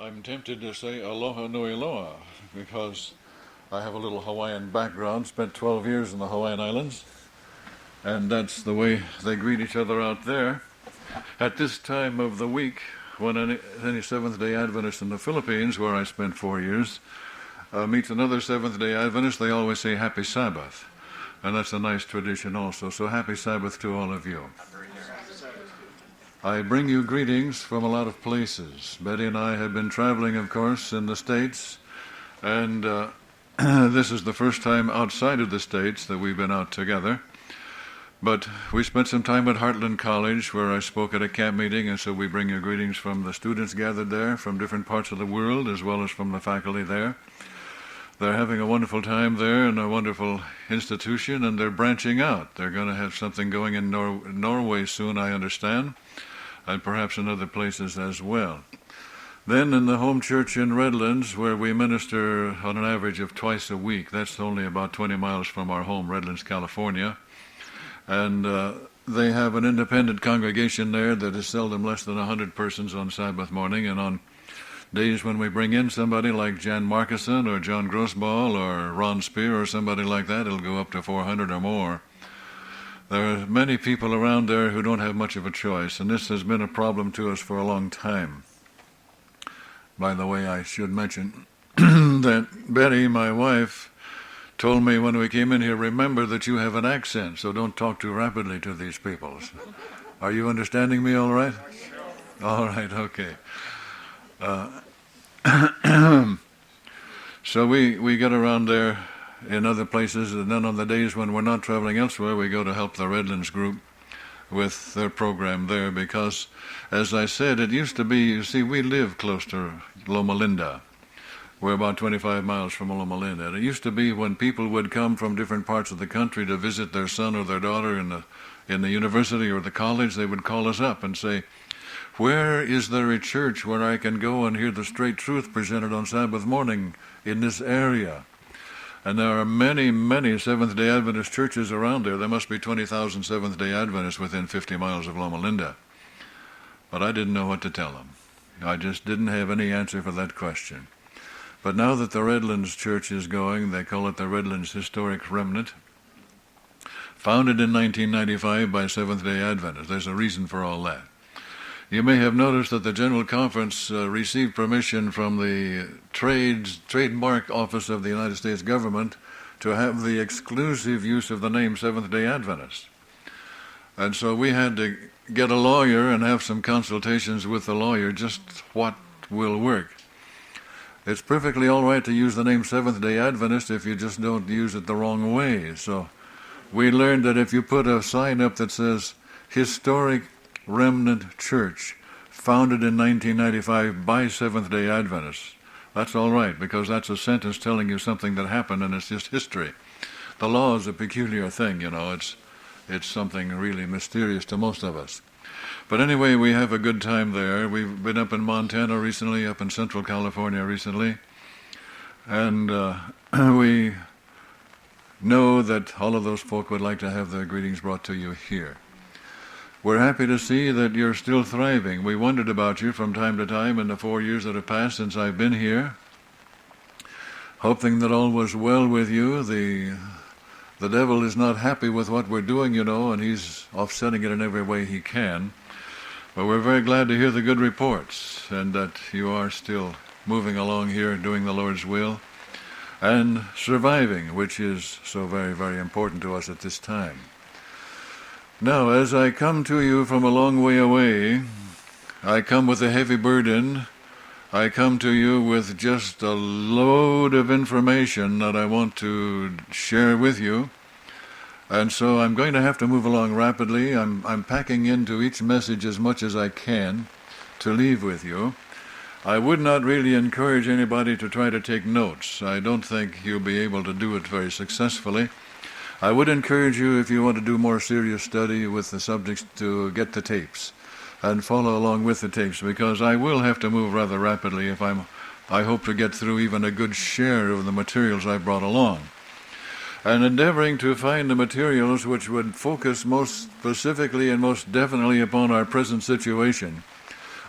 I'm tempted to say aloha nui loa because I have a little Hawaiian background, spent 12 years in the Hawaiian Islands, and that's the way they greet each other out there. At this time of the week, when any Seventh-day Adventist in the Philippines, where I spent 4 years, meets another Seventh-day Adventist, they always say Happy Sabbath. And that's a nice tradition also. So Happy Sabbath to all of you. I bring you greetings from a lot of places. Betty and I have been traveling, of course, in the States, and this is the first time outside of the States that we've been out together. But we spent some time at Heartland College, where I spoke at a camp meeting, and so we bring you greetings from the students gathered there from different parts of the world, as well as from the faculty there. They're having a wonderful time there in a wonderful institution, and they're branching out. They're going to have something going in Norway soon, I understand, and perhaps in other places as well. Then in the home church in Redlands, where we minister on an average of twice a week, that's only about 20 miles from our home, Redlands, California, and they have an independent congregation there that is seldom less than 100 persons on Sabbath morning, and on days when we bring in somebody like Jan Markison or John Grossball or Ron Spear or somebody like that, it'll go up to 400 or more. There are many people around there who don't have much of a choice, and this has been a problem to us for a long time. By the way, I should mention that Betty, my wife, told me when we came in here, remember that you have an accent, so don't talk too rapidly to these people. Are you understanding me all right? All right, okay. So we get around there in other places, and then on the days when we're not traveling elsewhere, we go to help the Redlands group with their program there, because, as I said, it used to be, you see, we live close to Loma Linda. We're about 25 miles from Loma Linda. And it used to be when people would come from different parts of the country to visit their son or their daughter in the university or the college, they would call us up and say, where is there a church where I can go and hear the straight truth presented on Sabbath morning in this area? And there are many, many Seventh-day Adventist churches around there. There must be 20,000 Seventh-day Adventists within 50 miles of Loma Linda. But I didn't know what to tell them. I just didn't have any answer for that question. But now that the Redlands Church is going, they call it the Redlands Historic Remnant, founded in 1995 by Seventh-day Adventists. There's a reason for all that. You may have noticed that the General Conference received permission from the Trademark Office of the United States government to have the exclusive use of the name Seventh-day Adventist. And so we had to get a lawyer and have some consultations with the lawyer just what will work. It's perfectly all right to use the name Seventh-day Adventist if you just don't use it the wrong way. So we learned that if you put a sign up that says Historic Remnant Church, founded in 1995 by Seventh-day Adventists, that's all right, because that's a sentence telling you something that happened, and it's just history. The law is a peculiar thing, you know. It's something really mysterious to most of us. But anyway, we have a good time there. We've been up in Montana recently, up in Central California recently, and we know that all of those folk would like to have their greetings brought to you here. We're happy to see that you're still thriving. We wondered about you from time to time in the 4 years that have passed since I've been here, hoping that all was well with you. The devil is not happy with what we're doing, you know, and he's offsetting it in every way he can. But we're very glad to hear the good reports, and that you are still moving along here, doing the Lord's will, and surviving, which is so very, very important to us at this time. Now, as I come to you from a long way away, I come with a heavy burden. I come to you with just a load of information that I want to share with you. And so I'm going to have to move along rapidly. I'm packing into each message as much as I can to leave with you. I would not really encourage anybody to try to take notes. I don't think you'll be able to do it very successfully. I would encourage you, if you want to do more serious study with the subjects, to get the tapes and follow along with the tapes, because I will have to move rather rapidly if I hope to get through even a good share of the materials I brought along. And endeavoring to find the materials which would focus most specifically and most definitely upon our present situation,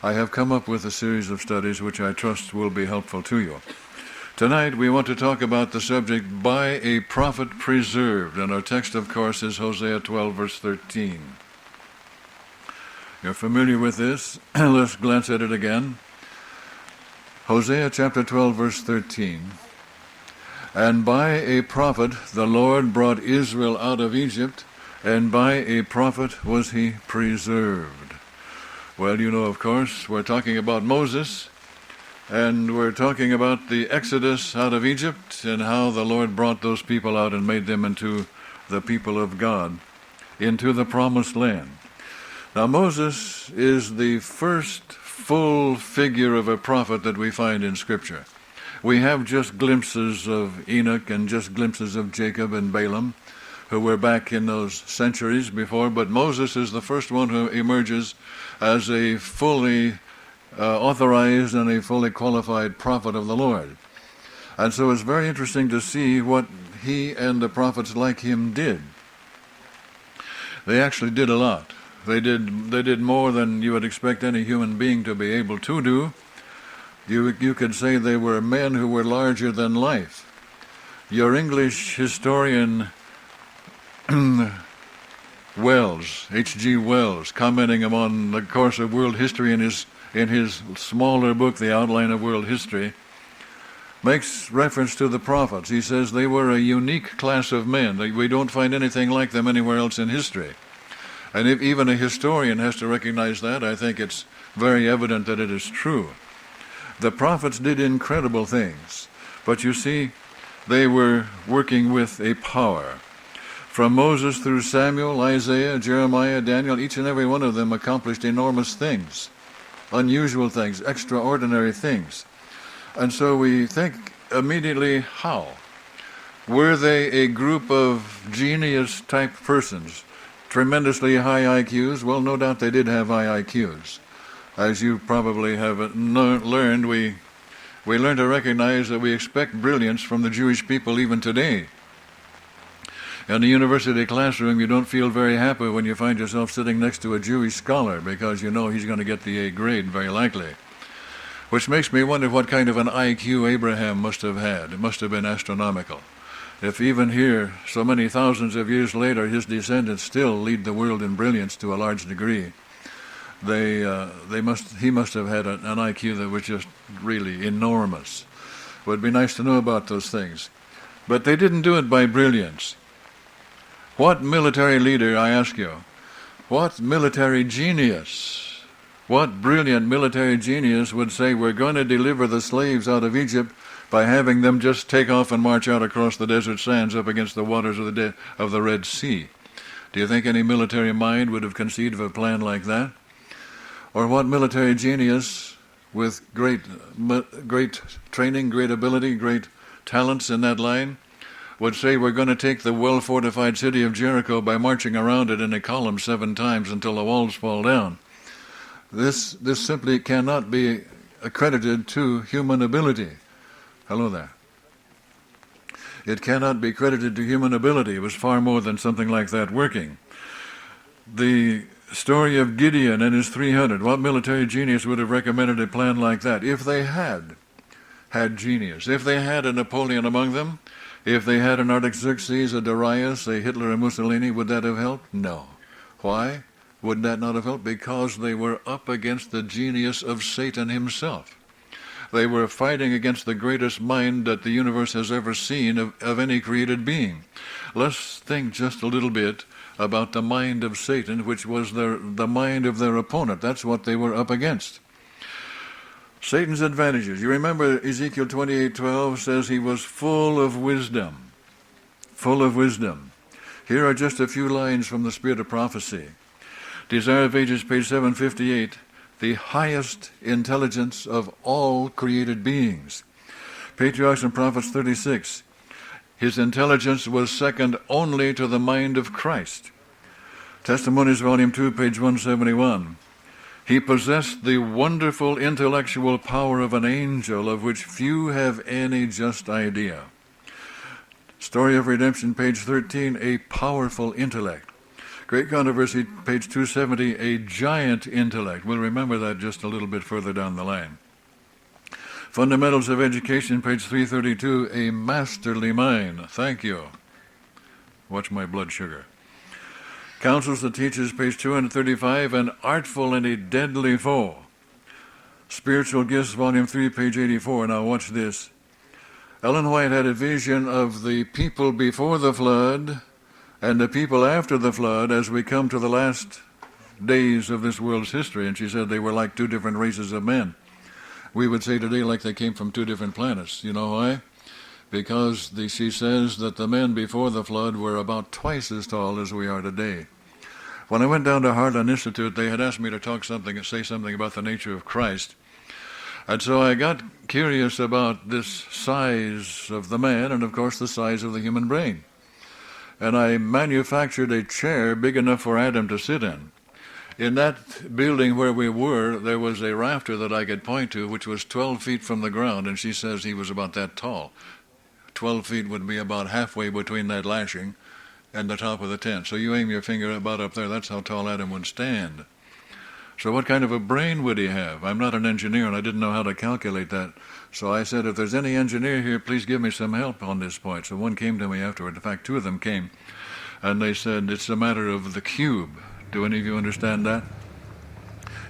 I have come up with a series of studies which I trust will be helpful to you. Tonight we want to talk about the subject, by a prophet preserved, and our text, of course, is Hosea 12, verse 13. You're familiar with this. Let's glance at it again. Hosea chapter 12, verse 13. And by a prophet the Lord brought Israel out of Egypt, and by a prophet was he preserved. Well, you know, of course, we're talking about Moses, and we're talking about the Exodus out of Egypt and how the Lord brought those people out and made them into the people of God, into the promised land. Now, Moses is the first full figure of a prophet that we find in Scripture. We have just glimpses of Enoch and just glimpses of Jacob and Balaam, who were back in those centuries before, but Moses is the first one who emerges as a fully authorized and a fully qualified prophet of the Lord. And so it's very interesting to see what he and the prophets like him did. They actually did a lot. They did more than you would expect any human being to be able to do. You could say they were men who were larger than life. Your English historian Wells, H.G. Wells, commenting upon the course of world history in his smaller book, The Outline of World History, makes reference to the prophets. He says they were a unique class of men. We don't find anything like them anywhere else in history. And if even a historian has to recognize that, I think it's very evident that it is true. The prophets did incredible things, but you see, they were working with a power. From Moses through Samuel, Isaiah, Jeremiah, Daniel, each and every one of them accomplished enormous things, unusual things, extraordinary things. And so we think immediately, how? Were they a group of genius-type persons? Tremendously high IQs? Well, no doubt they did have high IQs. As you probably have learned, we learn to recognize that we expect brilliance from the Jewish people even today. In a university classroom, you don't feel very happy when you find yourself sitting next to a Jewish scholar, because you know he's going to get the A grade, very likely. Which makes me wonder what kind of an IQ Abraham must have had. It must have been astronomical. If even here, so many thousands of years later, his descendants still lead the world in brilliance to a large degree, he must have had an IQ that was just really enormous. It would be nice to know about those things. But they didn't do it by brilliance. What military leader, I ask you, what military genius, what brilliant military genius would say, we're going to deliver the slaves out of Egypt by having them just take off and march out across the desert sands up against the waters of the Red Sea? Do you think any military mind would have conceived of a plan like that? Or what military genius with great training, great ability, great talents in that line would say, we're going to take the well-fortified city of Jericho by marching around it in a column 7 times until the walls fall down? This simply cannot be accredited to human ability. Hello there. It cannot be credited to human ability. It was far more than something like that working. The story of Gideon and his 300, what military genius would have recommended a plan like that? If they had genius, if they had a Napoleon among them, if they had an Artaxerxes, a Darius, a Hitler, a Mussolini, would that have helped? No. Why would that not have helped? Because they were up against the genius of Satan himself. They were fighting against the greatest mind that the universe has ever seen of any created being. Let's think just a little bit about the mind of Satan, which was the mind of their opponent. That's what they were up against. Satan's advantages. You remember Ezekiel 28:12 says he was full of wisdom. Full of wisdom. Here are just a few lines from the Spirit of Prophecy. Desire of Ages, page 758. The highest intelligence of all created beings. Patriarchs and Prophets 36. His intelligence was second only to the mind of Christ. Testimonies, volume 2, page 171. He possessed the wonderful intellectual power of an angel, of which few have any just idea. Story of Redemption, page 13, a powerful intellect. Great Controversy, page 270, a giant intellect. We'll remember that just a little bit further down the line. Fundamentals of Education, page 332, a masterly mind. Thank you. Watch my blood sugar. Counsels of Teachers, page 235, an artful and a deadly foe. Spiritual Gifts, volume 3, page 84. Now watch this. Ellen White had a vision of the people before the flood and the people after the flood as we come to the last days of this world's history. And she said they were like two different races of men. We would say today like they came from two different planets. You know why? Because she says that the men before the flood were about twice as tall as we are today. When I went down to Heartland Institute, they had asked me to say something about the nature of Christ. And so I got curious about this size of the man and, of course, the size of the human brain. And I manufactured a chair big enough for Adam to sit in. In that building where we were, there was a rafter that I could point to, which was 12 feet from the ground, and she says he was about that tall. 12 feet would be about halfway between that lashing and the top of the tent. So you aim your finger about up there, that's how tall Adam would stand. So what kind of a brain would he have? I'm not an engineer, and I didn't know how to calculate that. So I said, if there's any engineer here, please give me some help on this point. So one came to me afterward. In fact, two of them came, and they said, it's a matter of the cube. Do any of you understand that?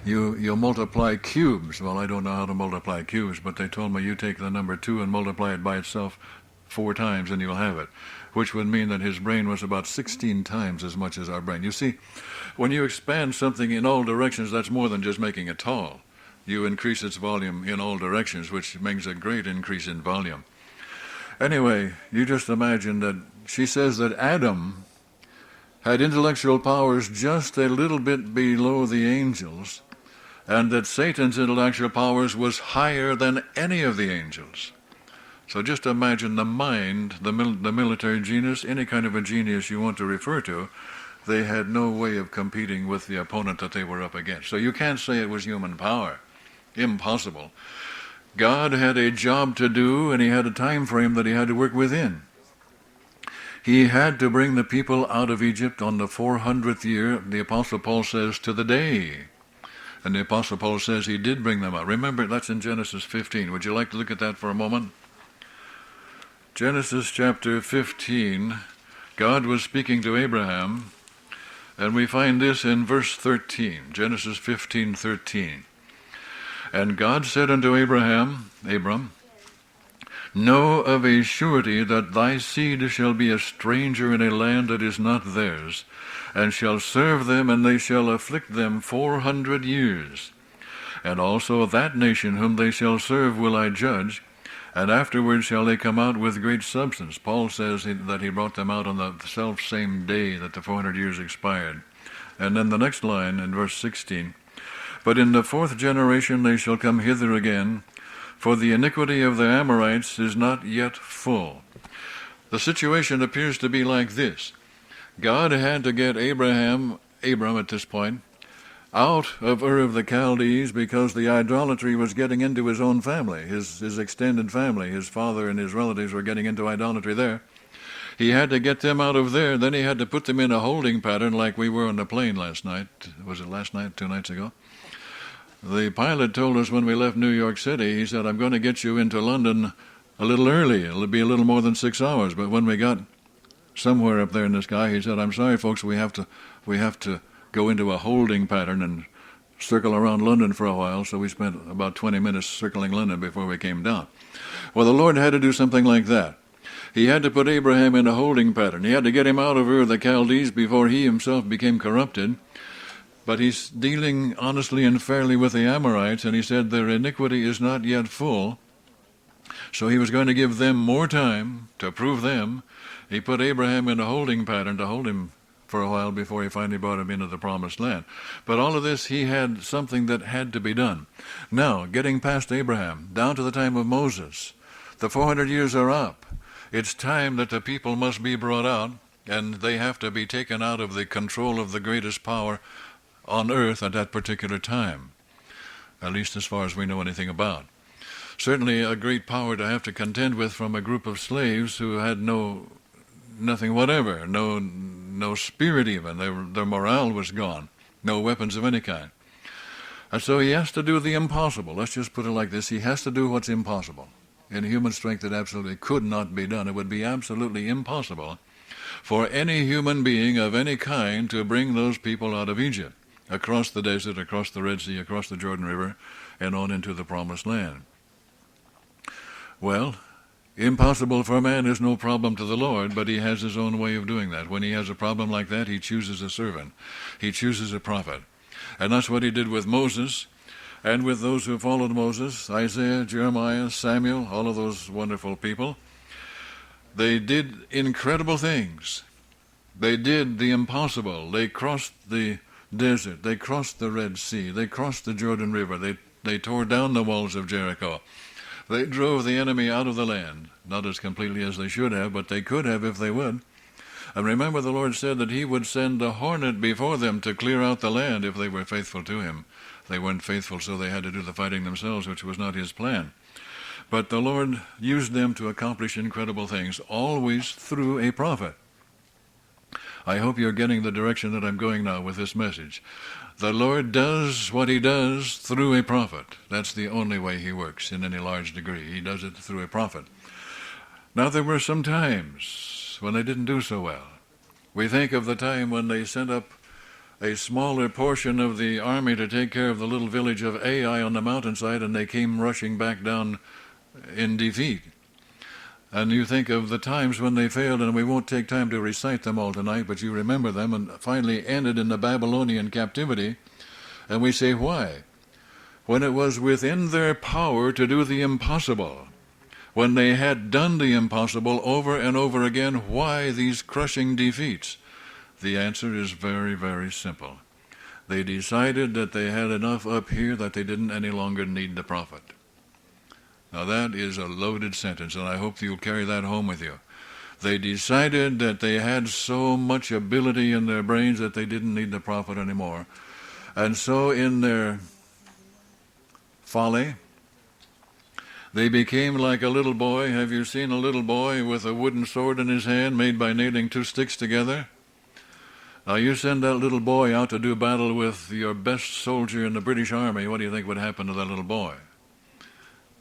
You multiply cubes. Well, I don't know how to multiply cubes, but they told me you take the number 2 and multiply it by itself 4 times and you'll have it, which would mean that his brain was about 16 times as much as our brain. You see, when you expand something in all directions, that's more than just making it tall. You increase its volume in all directions, which makes a great increase in volume. Anyway, you just imagine that she says that Adam had intellectual powers just a little bit below the angels, and that Satan's intellectual powers was higher than any of the angels. So just imagine the mind, the military genius, any kind of a genius you want to refer to, they had no way of competing with the opponent that they were up against. So you can't say it was human power. Impossible. God had a job to do, and he had a time frame that he had to work within. He had to bring the people out of Egypt on the 400th year, the Apostle Paul says, to the day. And the Apostle Paul says he did bring them out. Remember, that's in Genesis 15. Would you like to look at that for a moment? Genesis chapter 15, God was speaking to Abraham, and we find this in verse 13, Genesis 15:13. And God said unto Abram, know of a surety that thy seed shall be a stranger in a land that is not theirs, and shall serve them, and they shall afflict them 400 years. And also that nation whom they shall serve will I judge, and afterward shall they come out with great substance. Paul says that he brought them out on the self-same day that the 400 years expired. And then the next line in verse 16, but in the 4th generation they shall come hither again, for the iniquity of the Amorites is not yet full. The situation appears to be like this. God had to get Abram at this point, out of Ur of the Chaldees because the idolatry was getting into his own family, his extended family. His father and his relatives were getting into idolatry there. He had to get them out of there. Then he had to put them in a holding pattern like we were on the plane last night. Was it last night, 2 nights ago? The pilot told us when we left New York City, he said, I'm going to get you into London a little early. It'll be a little more than 6 hours. But when we got somewhere up there in the sky, he said, I'm sorry, folks, we have to go into a holding pattern and circle around London for a while. So we spent about 20 minutes circling London before we came down. Well, the Lord had to do something like that. He had to put Abraham in a holding pattern. He had to get him out of Ur of the Chaldees before he himself became corrupted. But he's dealing honestly and fairly with the Amorites, and he said their iniquity is not yet full. So he was going to give them more time to prove them. He put Abraham in a holding pattern to hold him for a while before he finally brought him into the promised land. But all of this, he had something that had to be done. Now, getting past Abraham, down to the time of Moses, the 400 years are up. It's time that the people must be brought out, and they have to be taken out of the control of the greatest power on earth at that particular time, at least as far as we know anything about. Certainly a great power to have to contend with from a group of slaves who had nothing whatever, no no spirit even. Their morale was gone. No weapons of any kind. And so he has to do the impossible. Let's just put it like this. He has to do what's impossible. In human strength, it absolutely could not be done. It would be absolutely impossible for any human being of any kind to bring those people out of Egypt, across the desert, across the Red Sea, across the Jordan River, and on into the Promised Land. Well, impossible for man is no problem to the Lord, but he has his own way of doing that. When he has a problem like that, he chooses a servant. He chooses a prophet. And that's what he did with Moses, and with those who followed Moses, Isaiah, Jeremiah, Samuel, all of those wonderful people. They did incredible things. They did the impossible. They crossed the desert. They crossed the Red Sea. They crossed the Jordan River. They tore down the walls of Jericho. They drove the enemy out of the land. Not as completely as they should have, but they could have if they would. And remember, the Lord said that he would send a hornet before them to clear out the land if they were faithful to him. They weren't faithful, so they had to do the fighting themselves, which was not his plan. But the Lord used them to accomplish incredible things, always through a prophet. I hope you're getting the direction that I'm going now with this message. The Lord does what he does through a prophet. That's the only way he works in any large degree. He does it through a prophet. Now, there were some times when they didn't do so well. We think of the time when they sent up a smaller portion of the army to take care of the little village of Ai on the mountainside, and they came rushing back down in defeat. And you think of the times when they failed, and we won't take time to recite them all tonight, but you remember them, and finally ended in the Babylonian captivity. And we say, why? When it was within their power to do the impossible, when they had done the impossible over and over again, why these crushing defeats? The answer is very, very simple. They decided that they had enough up here that they didn't any longer need the prophet. Now that is a loaded sentence, and I hope you'll carry that home with you. They decided that they had so much ability in their brains that they didn't need the prophet anymore. And so in their folly, they became like a little boy. Have you seen a little boy with a wooden sword in his hand made by nailing two sticks together? Now you send that little boy out to do battle with your best soldier in the British Army, what do you think would happen to that little boy?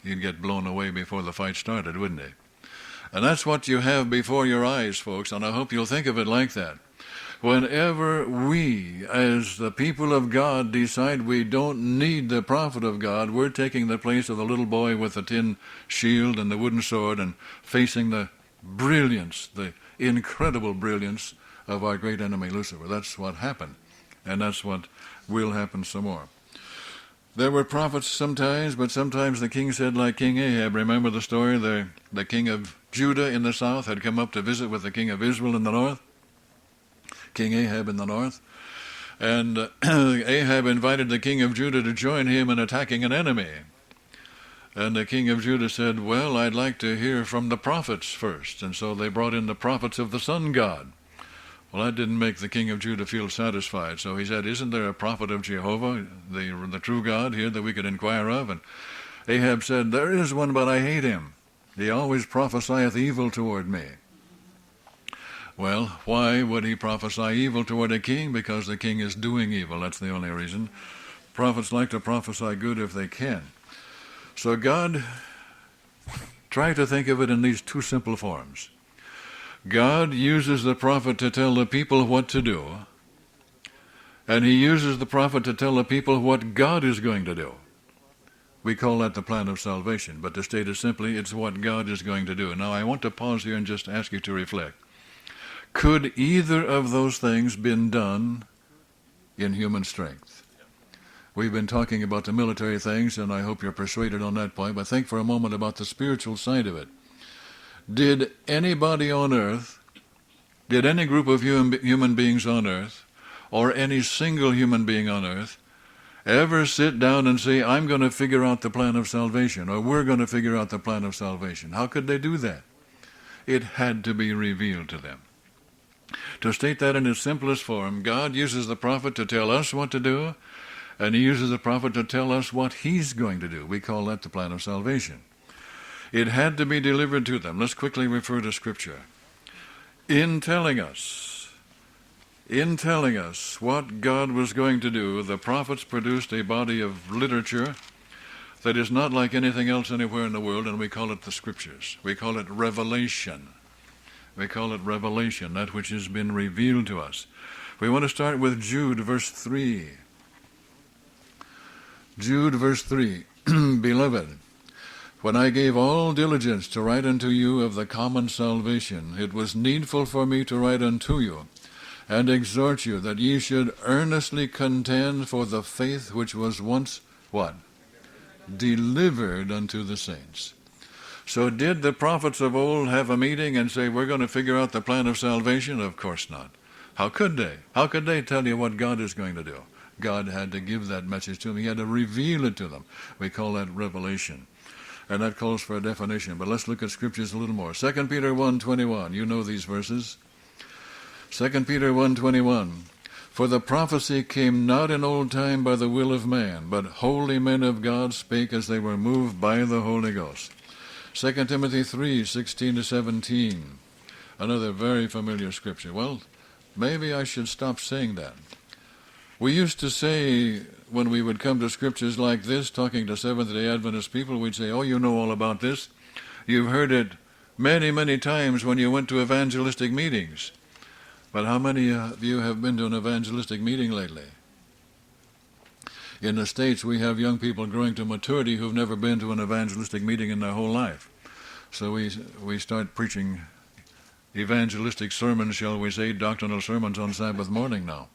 He'd get blown away before the fight started, wouldn't he? And that's what you have before your eyes, folks, and I hope you'll think of it like that. Whenever we, as the people of God, decide we don't need the prophet of God, we're taking the place of the little boy with the tin shield and the wooden sword and facing the brilliance, the incredible brilliance of our great enemy Lucifer. That's what happened, and that's what will happen some more. There were prophets sometimes, but sometimes the king said, like King Ahab, remember the story? The king of Judah in the south had come up to visit with the king of Israel in the north, King Ahab in the north, and Ahab invited the king of Judah to join him in attacking an enemy. And the king of Judah said, well, I'd like to hear from the prophets first. And so they brought in the prophets of the sun god. Well, that didn't make the king of Judah feel satisfied. So he said, isn't there a prophet of Jehovah, the true God, here that we could inquire of? And Ahab said, there is one, but I hate him. He always prophesieth evil toward me. Well, why would he prophesy evil toward a king? Because the king is doing evil. That's the only reason. Prophets like to prophesy good if they can. So God, try to think of it in these two simple forms. God uses the prophet to tell the people what to do, and he uses the prophet to tell the people what God is going to do. We call that the plan of salvation, but to state it simply, it's what God is going to do. Now, I want to pause here and just ask you to reflect. Could either of those things been done in human strength? We've been talking about the military things, and I hope you're persuaded on that point, but think for a moment about the spiritual side of it. Did anybody on earth, did any group of human beings on earth, or any single human being on earth, ever sit down and say, I'm going to figure out the plan of salvation, or we're going to figure out the plan of salvation? How could they do that? It had to be revealed to them. To state that in its simplest form, God uses the prophet to tell us what to do, and he uses the prophet to tell us what he's going to do. We call that the plan of salvation. It had to be delivered to them. Let's quickly refer to Scripture. In telling us In telling us what God was going to do, the prophets produced a body of literature that is not like anything else anywhere in the world, and we call it the Scriptures. We call it revelation. We call it revelation, that which has been revealed to us. We want to start with Jude, verse 3. Jude, verse 3. Beloved, when I gave all diligence to write unto you of the common salvation, it was needful for me to write unto you, and exhort you that ye should earnestly contend for the faith which was once, what? Delivered unto the saints. So did the prophets of old have a meeting and say, we're going to figure out the plan of salvation? Of course not. How could they? How could they tell you what God is going to do? God had to give that message to them. He had to reveal it to them. We call that revelation. And that calls for a definition. But let's look at Scriptures a little more. 2 Peter 1:21. You know these verses. 2 Peter 1:21. For the prophecy came not in old time by the will of man, but holy men of God spake as they were moved by the Holy Ghost. 2 Timothy 3:16-17. Another very familiar scripture. Well, maybe I should stop saying that. We used to say, when we would come to scriptures like this, talking to Seventh-day Adventist people, we'd say, oh, you know all about this. You've heard it many, many times when you went to evangelistic meetings. But how many of you have been to an evangelistic meeting lately? In the States, we have young people growing to maturity who've never been to an evangelistic meeting in their whole life. So we start preaching evangelistic sermons, shall we say, doctrinal sermons on Sabbath morning now.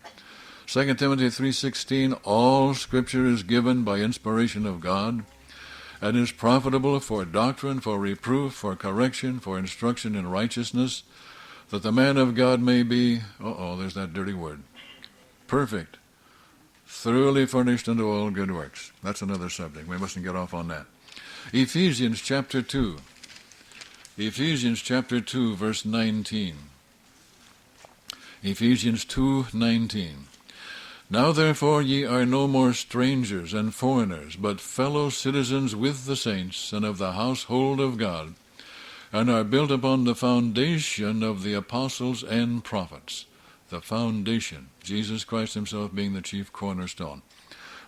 2 Timothy 3:16, all Scripture is given by inspiration of God, and is profitable for doctrine, for reproof, for correction, for instruction in righteousness, that the man of God may be, there's that dirty word, perfect, thoroughly furnished unto all good works. That's another subject. We mustn't get off on that. Ephesians chapter 2. Ephesians chapter 2, verse 19. Ephesians 2:19. Now therefore ye are no more strangers and foreigners, but fellow citizens with the saints and of the household of God, and are built upon the foundation of the apostles and prophets. The foundation, Jesus Christ himself being the chief cornerstone.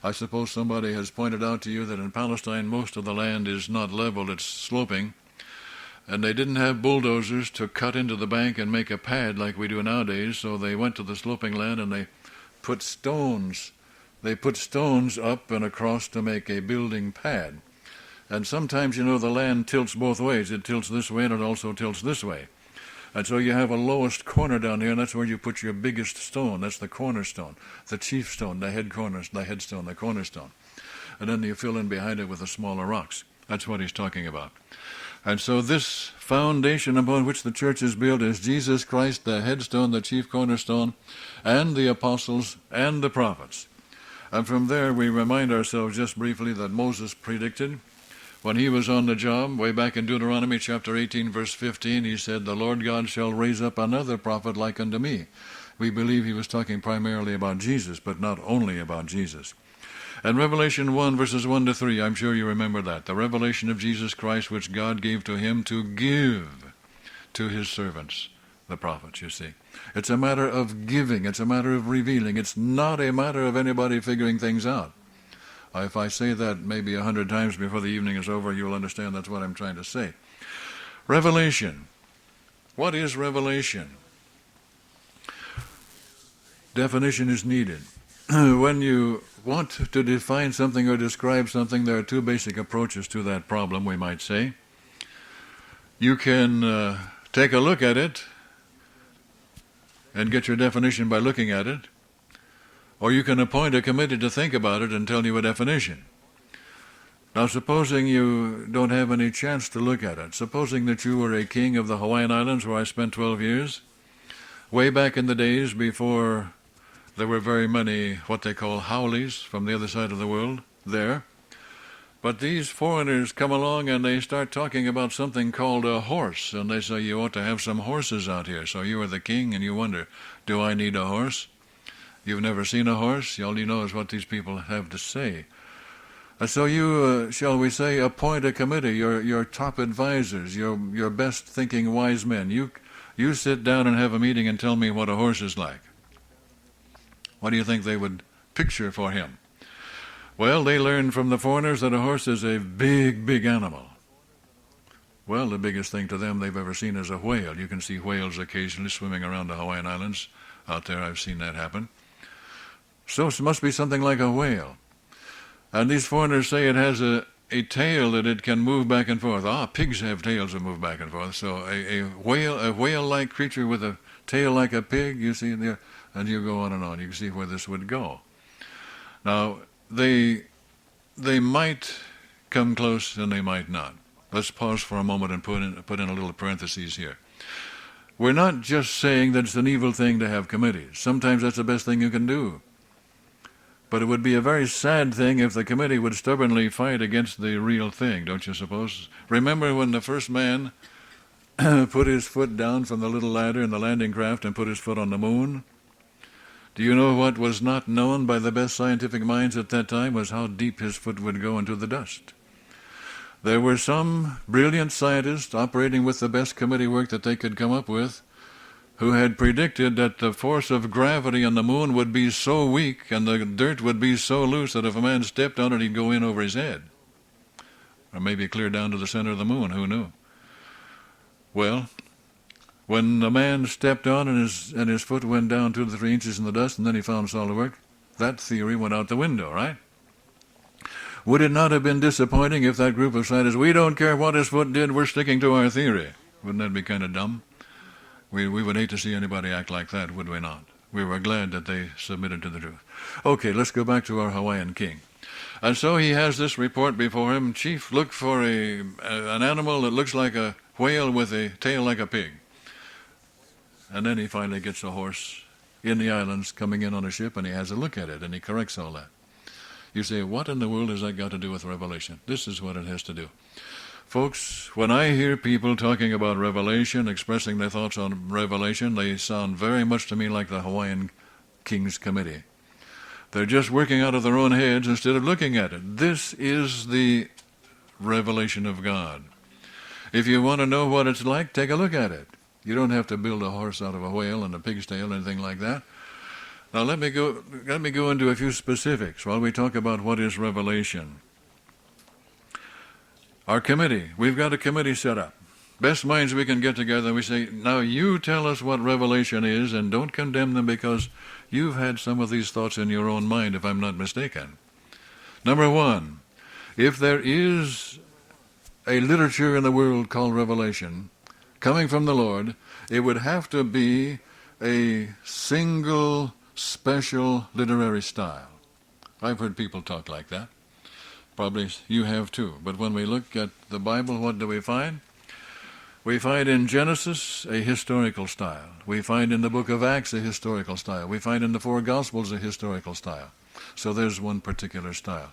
I suppose somebody has pointed out to you that in Palestine most of the land is not level, it's sloping, and they didn't have bulldozers to cut into the bank and make a pad like we do nowadays, so they went to the sloping land and they put stones up and across to make a building pad. And sometimes, the land tilts both ways. It tilts this way and it also tilts this way. And so you have a lowest corner down here, and that's where you put your biggest stone. That's the cornerstone, the chief stone, the headstone, the cornerstone. And then you fill in behind it with the smaller rocks. That's what he's talking about. And so this foundation upon which the church is built is Jesus Christ, the headstone, the chief cornerstone, and the apostles and the prophets. And from there we remind ourselves just briefly that Moses predicted when he was on the job, way back in Deuteronomy chapter 18, verse 15, he said, the Lord God shall raise up another prophet like unto me. We believe he was talking primarily about Jesus, but not only about Jesus. And Revelation 1, verses 1-3, I'm sure you remember that. The revelation of Jesus Christ, which God gave to him to give to his servants, the prophets, you see. It's a matter of giving. It's a matter of revealing. It's not a matter of anybody figuring things out. If I say that maybe 100 times before the evening is over, you'll understand that's what I'm trying to say. Revelation. What is revelation? Definition is needed. When you want to define something or describe something, there are two basic approaches to that problem, we might say. You can take a look at it and get your definition by looking at it, or you can appoint a committee to think about it and tell you a definition. Now, supposing you don't have any chance to look at it, supposing that you were a king of the Hawaiian Islands where I spent 12 years, way back in the days before there were very many what they call haoles from the other side of the world there. But these foreigners come along and they start talking about something called a horse, and they say you ought to have some horses out here. So you are the king and you wonder, do I need a horse? You've never seen a horse? All you know is what these people have to say. And so you, shall we say, appoint a committee, your top advisors, your best thinking wise men. You sit down and have a meeting and tell me what a horse is like. What do you think they would picture for him? Well, they learned from the foreigners that a horse is a big, big animal. Well, the biggest thing to them they've ever seen is a whale. You can see whales occasionally swimming around the Hawaiian Islands. Out there, I've seen that happen. So it must be something like a whale. And these foreigners say it has a tail that it can move back and forth. Pigs have tails that move back and forth. So a whale-like creature with a tail like a pig, you see there, and you go on and on. You can see where this would go. Now, they might come close and they might not. Let's pause for a moment and put in a little parenthesis here. We're not just saying that it's an evil thing to have committees. Sometimes that's the best thing you can do. But it would be a very sad thing if the committee would stubbornly fight against the real thing, don't you suppose? Remember when the first man put his foot down from the little ladder in the landing craft and put his foot on the moon? Do you know what was not known by the best scientific minds at that time was how deep his foot would go into the dust? There were some brilliant scientists operating with the best committee work that they could come up with who had predicted that the force of gravity on the moon would be so weak and the dirt would be so loose that if a man stepped on it, he'd go in over his head. Or maybe clear down to the center of the moon, who knew? Well, when the man stepped on and his foot went down 2 to 3 inches in the dust and then he found solid work, that theory went out the window, right? Would it not have been disappointing if that group of scientists, we don't care what his foot did, we're sticking to our theory? Wouldn't that be kind of dumb? We would hate to see anybody act like that, would we not? We were glad that they submitted to the truth. Okay, let's go back to our Hawaiian king. And so he has this report before him. Chief, look for an animal that looks like a whale with a tail like a pig. And then he finally gets a horse in the islands coming in on a ship, and he has a look at it, and he corrects all that. You say, what in the world has that got to do with Revelation? This is what it has to do. Folks, when I hear people talking about Revelation, expressing their thoughts on Revelation, they sound very much to me like the Hawaiian King's Committee. They're just working out of their own heads instead of looking at it. This is the revelation of God. If you want to know what it's like, take a look at it. You don't have to build a horse out of a whale and a pig's tail or anything like that. Now let me go into a few specifics while we talk about what is revelation. Our committee, we've got a committee set up. Best minds we can get together, we say, now you tell us what revelation is and don't condemn them because you've had some of these thoughts in your own mind, if I'm not mistaken. Number one, if there is a literature in the world called Revelation coming from the Lord, it would have to be a single special literary style. I've heard people talk like that. Probably you have too. But when we look at the Bible, what do we find? We find in Genesis a historical style. We find in the book of Acts a historical style. We find in the 4 Gospels a historical style. So there's one particular style.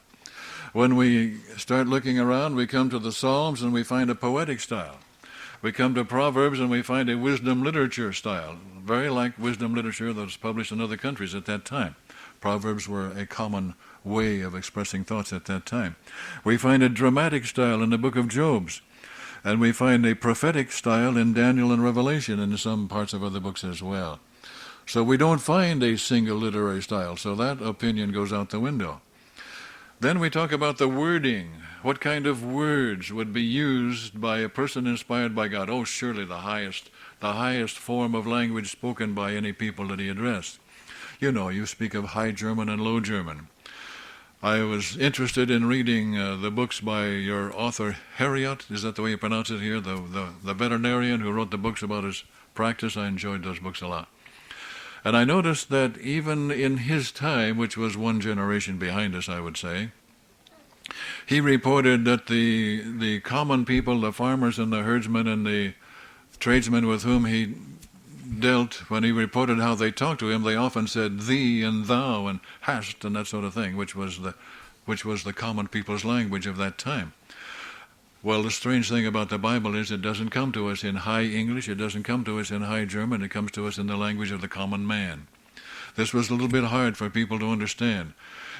When we start looking around, we come to the Psalms and we find a poetic style. We come to Proverbs and we find a wisdom literature style, very like wisdom literature that was published in other countries at that time. Proverbs were a common way of expressing thoughts at that time. We find a dramatic style in the book of Job, and we find a prophetic style in Daniel and Revelation and in some parts of other books as well. So we don't find a single literary style, so that opinion goes out the window. Then we talk about the wording. What kind of words would be used by a person inspired by God? Oh, surely the highest form of language spoken by any people that he addressed. You know, you speak of High German and Low German. I was interested in reading the books by your author, Harriot. Is that the way you pronounce it here? The veterinarian who wrote the books about his practice. I enjoyed those books a lot. And I noticed that even in his time, which was one generation behind us, I would say, he reported that the common people, the farmers and the herdsmen and the tradesmen with whom he dealt, when he reported how they talked to him, they often said thee and thou and hast and that sort of thing, which was the common people's language of that time. Well, the strange thing about the Bible is it doesn't come to us in High English, it doesn't come to us in High German, it comes to us in the language of the common man. This was a little bit hard for people to understand.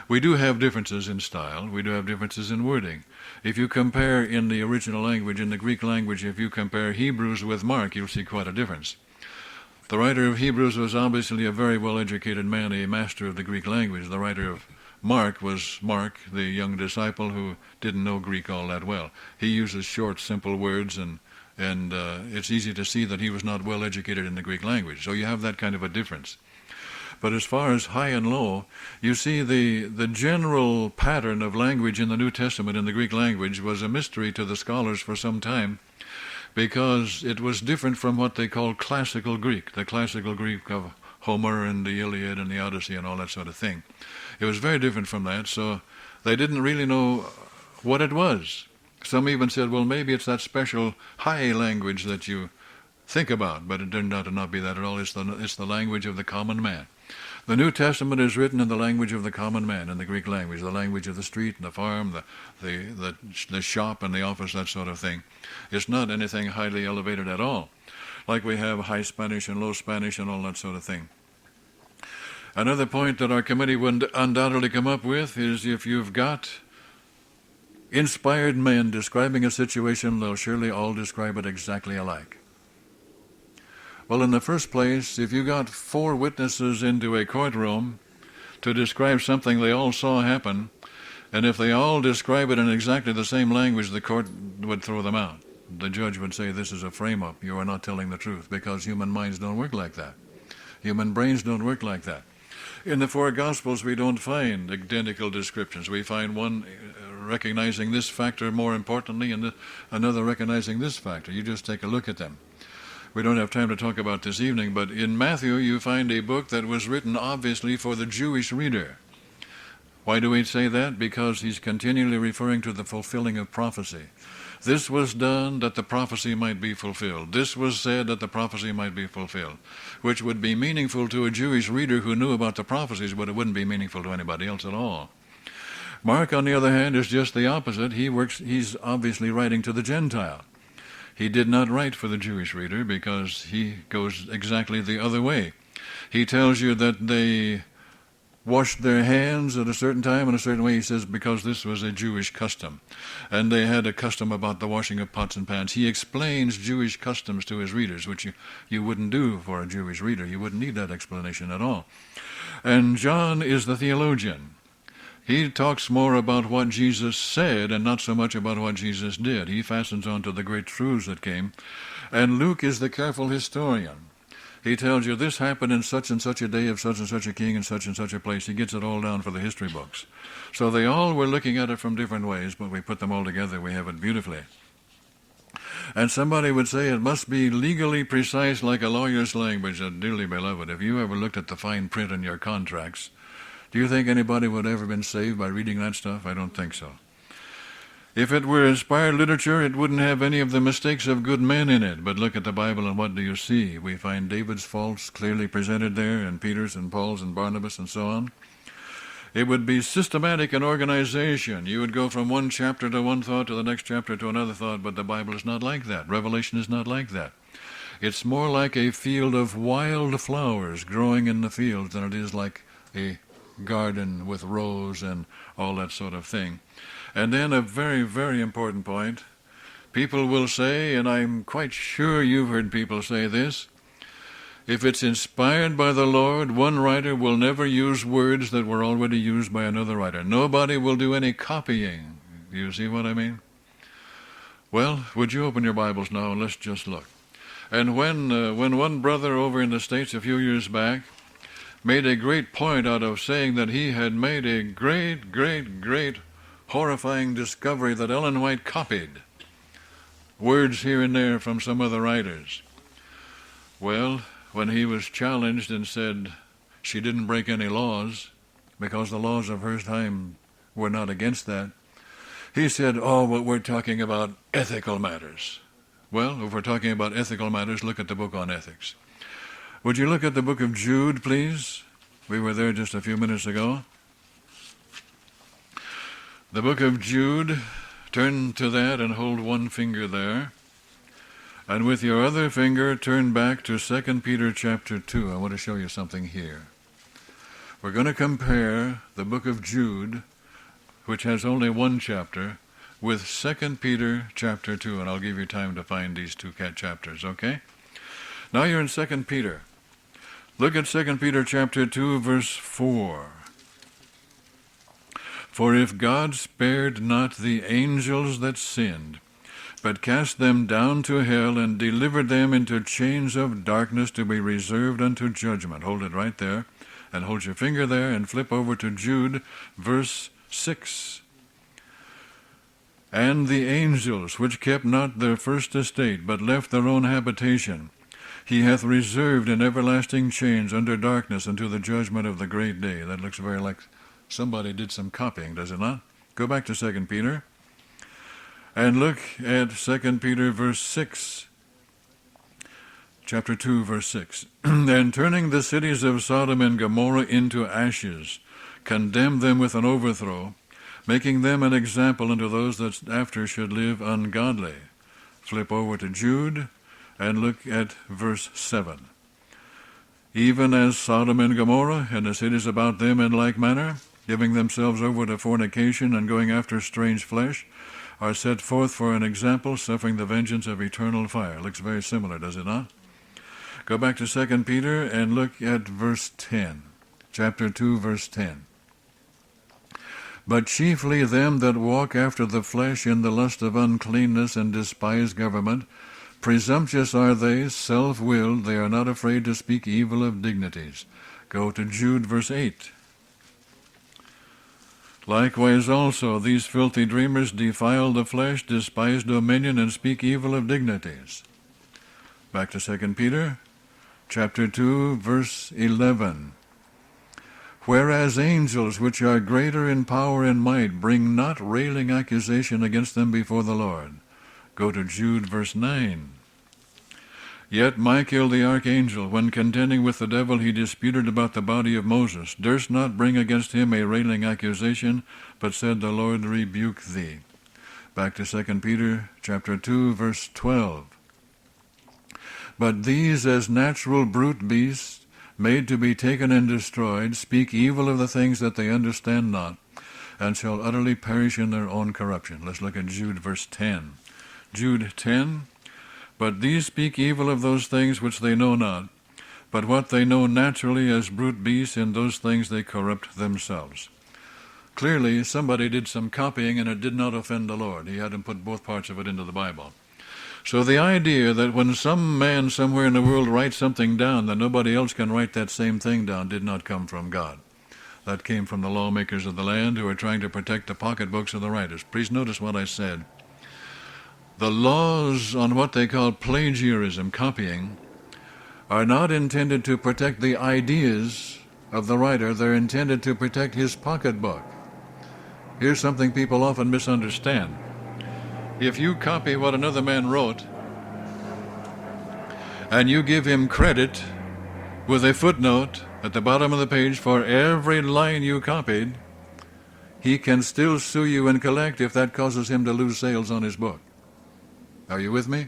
We do have differences in style, we do have differences in wording. If you compare in the original language, in the Greek language, if you compare Hebrews with Mark, you'll see quite a difference. The writer of Hebrews was obviously a very well-educated man, a master of the Greek language. The writer of Mark was Mark, the young disciple who didn't know Greek all that well. He uses short, simple words, and it's easy to see that he was not well educated in the Greek language. So you have that kind of a difference. But as far as high and low, you see the general pattern of language in the New Testament in the Greek language was a mystery to the scholars for some time, because it was different from what they call classical Greek, the classical Greek of Homer and the Iliad and the Odyssey and all that sort of thing. It was very different from that, so they didn't really know what it was. Some even said, well, maybe it's that special high language that you think about, but it turned out to not be that at all. It's the language of the common man. The New Testament is written in the language of the common man, in the Greek language, the language of the street and the farm, the shop and the office, that sort of thing. It's not anything highly elevated at all, like we have high Spanish and low Spanish and all that sort of thing. Another point that our committee would undoubtedly come up with is if you've got inspired men describing a situation, they'll surely all describe it exactly alike. Well, in the first place, if you got 4 witnesses into a courtroom to describe something they all saw happen, and if they all describe it in exactly the same language, the court would throw them out. The judge would say, this is a frame-up. You are not telling the truth, because human minds don't work like that. Human brains don't work like that. In the 4 Gospels, we don't find identical descriptions. We find one recognizing this factor more importantly and another recognizing this factor. You just take a look at them. We don't have time to talk about this evening, but in Matthew you find a book that was written obviously for the Jewish reader. Why do we say that? Because he's continually referring to the fulfilling of prophecy. This was done that the prophecy might be fulfilled. This was said that the prophecy might be fulfilled, which would be meaningful to a Jewish reader who knew about the prophecies, but it wouldn't be meaningful to anybody else at all. Mark, on the other hand, is just the opposite. He's obviously writing to the Gentile. He did not write for the Jewish reader because he goes exactly the other way. He tells you that they washed their hands at a certain time in a certain way. He says because this was a Jewish custom, and they had a custom about the washing of pots and pans. He explains Jewish customs to his readers, which you wouldn't do for a Jewish reader. You wouldn't need that explanation at all. And John is the theologian. He talks more about what Jesus said and not so much about what Jesus did. He fastens on to the great truths that came. And Luke is the careful historian. He tells you this happened in such and such a day of such and such a king in such and such a place. He gets it all down for the history books. So they all were looking at it from different ways, but we put them all together. We have it beautifully. And somebody would say it must be legally precise like a lawyer's language. Dearly beloved, if you ever looked at the fine print in your contracts, do you think anybody would have ever been saved by reading that stuff? I don't think so. If it were inspired literature, it wouldn't have any of the mistakes of good men in it. But look at the Bible and what do you see? We find David's faults clearly presented there, and Peter's and Paul's and Barnabas and so on. It would be systematic in organization. You would go from one chapter to one thought to the next chapter to another thought, but the Bible is not like that. Revelation is not like that. It's more like a field of wild flowers growing in the fields than it is like a garden with rows and all that sort of thing. And then a very, very important point. People will say, and I'm quite sure you've heard people say this, if it's inspired by the Lord, one writer will never use words that were already used by another writer. Nobody will do any copying. Do you see what I mean? Well, would you open your Bibles now and let's just look. And when one brother over in the States a few years back made a great point out of saying that he had made a great, great, great horrifying discovery that Ellen White copied words here and there from some other writers. Well, when he was challenged and said she didn't break any laws because the laws of her time were not against that, he said, oh, but we're talking about ethical matters. Well, if we're talking about ethical matters, look at the book on ethics. Would you look at the book of Jude, please? We were there just a few minutes ago. The book of Jude, turn to that and hold one finger there. And with your other finger, turn back to 2 Peter chapter 2. I want to show you something here. We're going to compare the book of Jude, which has only one chapter, with 2 Peter chapter 2. And I'll give you time to find these two chapters, okay? Now you're in 2 Peter. Look at 2 Peter chapter 2, verse 4. For if God spared not the angels that sinned, but cast them down to hell and delivered them into chains of darkness to be reserved unto judgment. Hold it right there, and hold your finger there, and flip over to Jude, verse 6. And the angels, which kept not their first estate, but left their own habitation, he hath reserved in everlasting chains under darkness unto the judgment of the great day. That looks very like somebody did some copying, does it not? Go back to 2 Peter. And look at 2 Peter verse 6, chapter 2, verse 6. And turning the cities of Sodom and Gomorrah into ashes, condemned them with an overthrow, making them an example unto those that after should live ungodly. Flip over to Jude and look at verse 7. Even as Sodom and Gomorrah and the cities about them in like manner, giving themselves over to fornication and going after strange flesh, are set forth for an example, suffering the vengeance of eternal fire. Looks very similar, does it not? Go back to 2 Peter and look at verse 10. Chapter 2, verse 10. But chiefly them that walk after the flesh in the lust of uncleanness and despise government, presumptuous are they, self-willed, they are not afraid to speak evil of dignities. Go to Jude, verse 8. Likewise also these filthy dreamers defile the flesh, despise dominion, and speak evil of dignities. Back to 2 Peter, chapter 2, verse 11. Whereas angels, which are greater in power and might, bring not railing accusation against them before the Lord. Go to Jude, verse 9. Yet Michael the archangel, when contending with the devil he disputed about the body of Moses, durst not bring against him a railing accusation, but said, The Lord rebuke thee. Back to 2 Peter chapter 2, verse 12. But these, as natural brute beasts, made to be taken and destroyed, speak evil of the things that they understand not, and shall utterly perish in their own corruption. Let's look at Jude, verse 10. Jude 10. But these speak evil of those things which they know not, but what they know naturally as brute beasts, in those things they corrupt themselves. Clearly, somebody did some copying, and it did not offend the Lord. He had him put both parts of it into the Bible. So the idea that when some man somewhere in the world writes something down, that nobody else can write that same thing down, did not come from God. That came from the lawmakers of the land who are trying to protect the pocketbooks of the writers. Please notice what I said. The laws on what they call plagiarism, copying, are not intended to protect the ideas of the writer. They're intended to protect his pocketbook. Here's something people often misunderstand. If you copy what another man wrote, and you give him credit with a footnote at the bottom of the page for every line you copied, he can still sue you and collect if that causes him to lose sales on his book. Are you with me?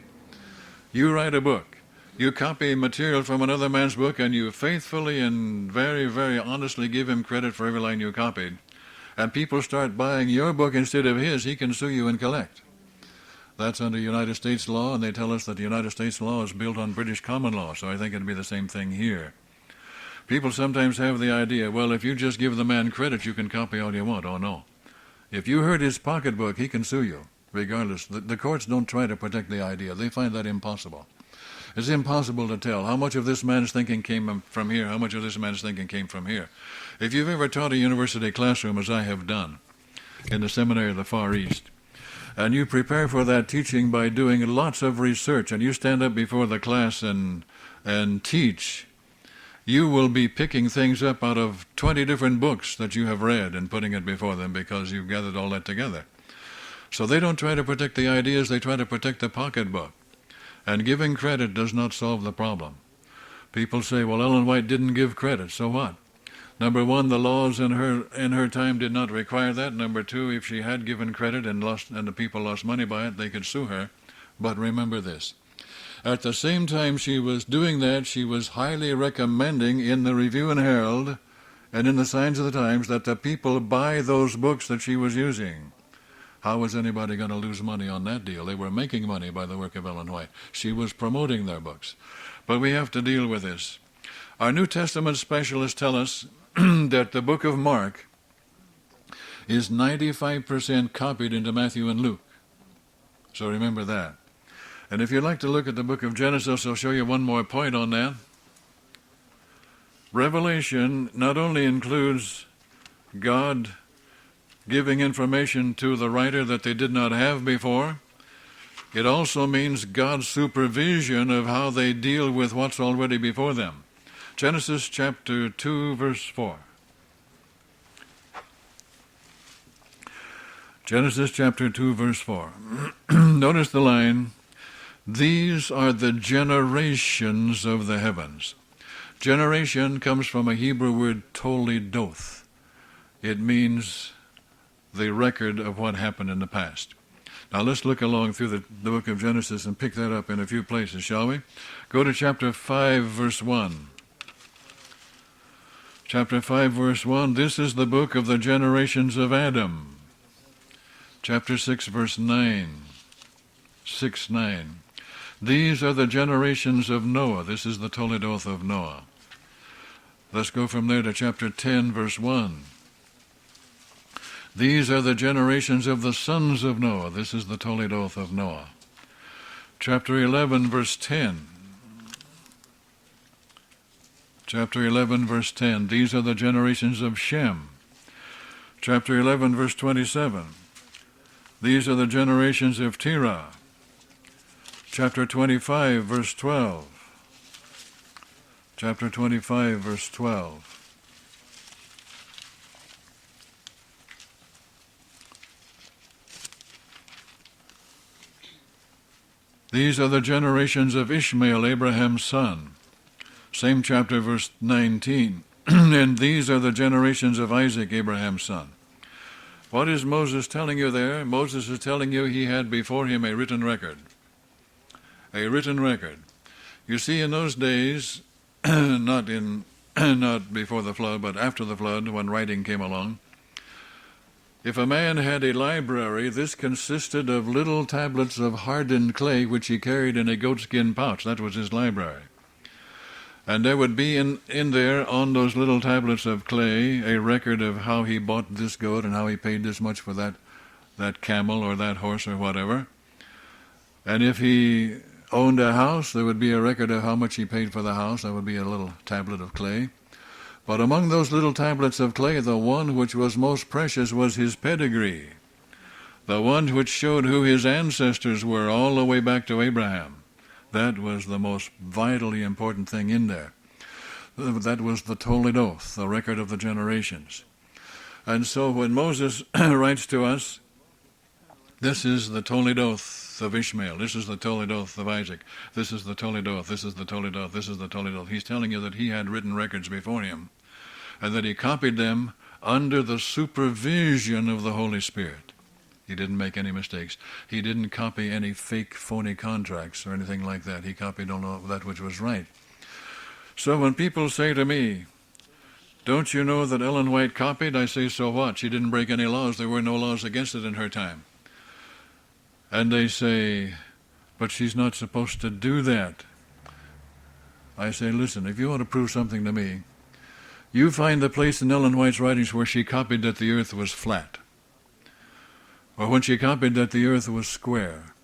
You write a book. You copy material from another man's book, and you faithfully and very, very honestly give him credit for every line you copied. And people start buying your book instead of his, he can sue you and collect. That's under United States law, and they tell us that the United States law is built on British common law, so I think it'd be the same thing here. People sometimes have the idea, well, if you just give the man credit, you can copy all you want. Oh, no. If you hurt his pocketbook, he can sue you. Regardless, the courts don't try to protect the idea. They find that impossible. It's impossible to tell how much of this man's thinking came from here, how much of this man's thinking came from here. If you've ever taught a university classroom, as I have done, in the seminary of the Far East, and you prepare for that teaching by doing lots of research, and you stand up before the class and teach, you will be picking things up out of 20 different books that you have read and putting it before them because you've gathered all that together. So they don't try to protect the ideas, they try to protect the pocketbook. And giving credit does not solve the problem. People say, well, Ellen White didn't give credit, so what? Number one, the laws in her time did not require that. Number two, if she had given credit and the people lost money by it, they could sue her. But remember this. At the same time she was doing that, she was highly recommending in the Review and Herald and in the Signs of the Times that the people buy those books that she was using. How was anybody going to lose money on that deal? They were making money by the work of Ellen White. She was promoting their books. But we have to deal with this. Our New Testament specialists tell us that the book of Mark is 95% copied into Matthew and Luke. So remember that. And if you'd like to look at the book of Genesis, I'll show you one more point on that. Revelation not only includes God giving information to the writer that they did not have before, it also means God's supervision of how they deal with what's already before them. Genesis chapter 2, verse 4. Genesis chapter 2, verse 4. Notice the line, "These are the generations of the heavens." Generation comes from a Hebrew word toledoth. It means the record of what happened in the past. Now let's look along through the book of Genesis and pick that up in a few places, shall we? Go to chapter 5, verse 1. Chapter 5, verse 1, this is the book of the generations of Adam. Chapter 6, verse 9. 6:9. These are the generations of Noah. This is the toledoth of Noah. Let's go from there to chapter 10, verse 1. These are the generations of the sons of Noah. This is the toledoth of Noah. Chapter 11, verse 10. Chapter 11, verse 10. These are the generations of Shem. Chapter 11, verse 27. These are the generations of Terah. Chapter 25, verse 12. Chapter 25, verse 12. These are the generations of Ishmael, Abraham's son. Same chapter, verse 19. And these are the generations of Isaac, Abraham's son. What is Moses telling you there? Moses is telling you he had before him a written record. A written record. You see, in those days, not before the flood, but after the flood, when writing came along, if a man had a library, this consisted of little tablets of hardened clay which he carried in a goatskin pouch. That was his library. And there would be in there, on those little tablets of clay, a record of how he bought this goat and how he paid this much for that camel or that horse or whatever. And if he owned a house, there would be a record of how much he paid for the house. That would be a little tablet of clay. But among those little tablets of clay, the one which was most precious was his pedigree, the one which showed who his ancestors were all the way back to Abraham. That was the most vitally important thing in there. That was the toledoth, the record of the generations. And so when Moses writes to us, this is the toledoth of Ishmael, this is the toledoth of Isaac, this is the toledoth, this is the toledoth, this is the toledoth. He's telling you that he had written records before him and that he copied them under the supervision of the Holy Spirit. He didn't make any mistakes. He didn't copy any fake, phony contracts or anything like that. He copied all of that which was right. So when people say to me, don't you know that Ellen White copied? I say, so what? She didn't break any laws. There were no laws against it in her time. And they say, but she's not supposed to do that. I say, listen, if you want to prove something to me, you find the place in Ellen White's writings where she copied that the earth was flat, or when she copied that the earth was square.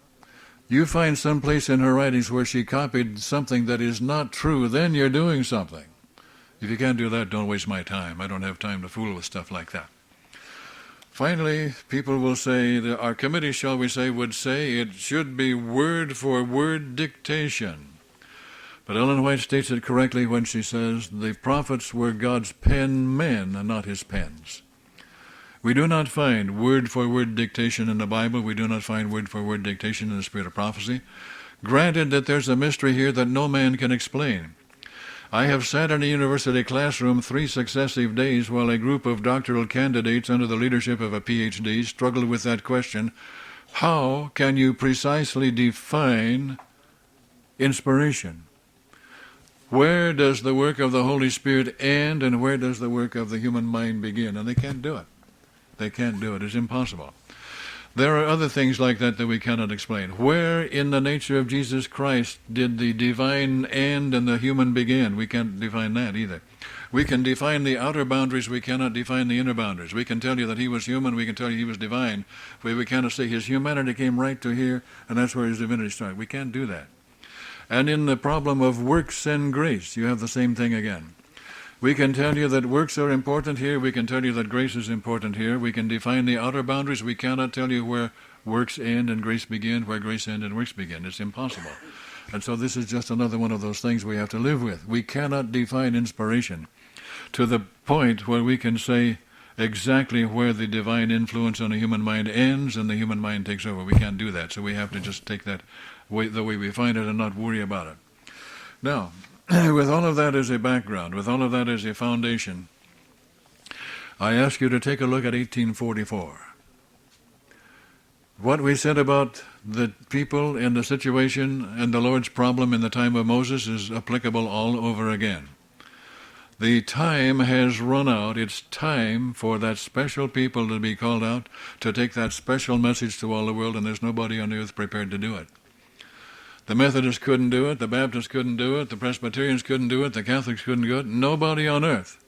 You find some place in her writings where she copied something that is not true, then you're doing something. If you can't do that, don't waste my time. I don't have time to fool with stuff like that. Finally, people will say, our committee, shall we say, would say it should be word-for-word dictation. But Ellen White states it correctly when she says, the prophets were God's pen men and not his pens. We do not find word-for-word dictation in the Bible. We do not find word-for-word dictation in the spirit of prophecy. Granted that there's a mystery here that no man can explain. I have sat in a university classroom 3 successive days while a group of doctoral candidates under the leadership of a PhD struggled with that question. How can you precisely define inspiration? Where does the work of the Holy Spirit end and where does the work of the human mind begin? And they can't do it. They can't do it. It's impossible. There are other things like that that we cannot explain. Where in the nature of Jesus Christ did the divine end and the human begin? We can't define that either. We can define the outer boundaries, we cannot define the inner boundaries. We can tell you that he was human, we can tell you he was divine, but we cannot say his humanity came right to here, and that's where his divinity started. We can't do that. And in the problem of works and grace, you have the same thing again. We can tell you that works are important here, we can tell you that grace is important here, we can define the outer boundaries, we cannot tell you where works end and grace begin, where grace end and works begin. It's impossible. And so this is just another one of those things we have to live with. We cannot define inspiration to the point where we can say exactly where the divine influence on the human mind ends and the human mind takes over. We can't do that, so we have to just take that the way we find it and not worry about it. Now, with all of that as a background, with all of that as a foundation, I ask you to take a look at 1844. What we said about the people and the situation and the Lord's problem in the time of Moses is applicable all over again. The time has run out. It's time for that special people to be called out to take that special message to all the world, and there's nobody on earth prepared to do it. The Methodists couldn't do it, the Baptists couldn't do it, the Presbyterians couldn't do it, the Catholics couldn't do it. Nobody on earth,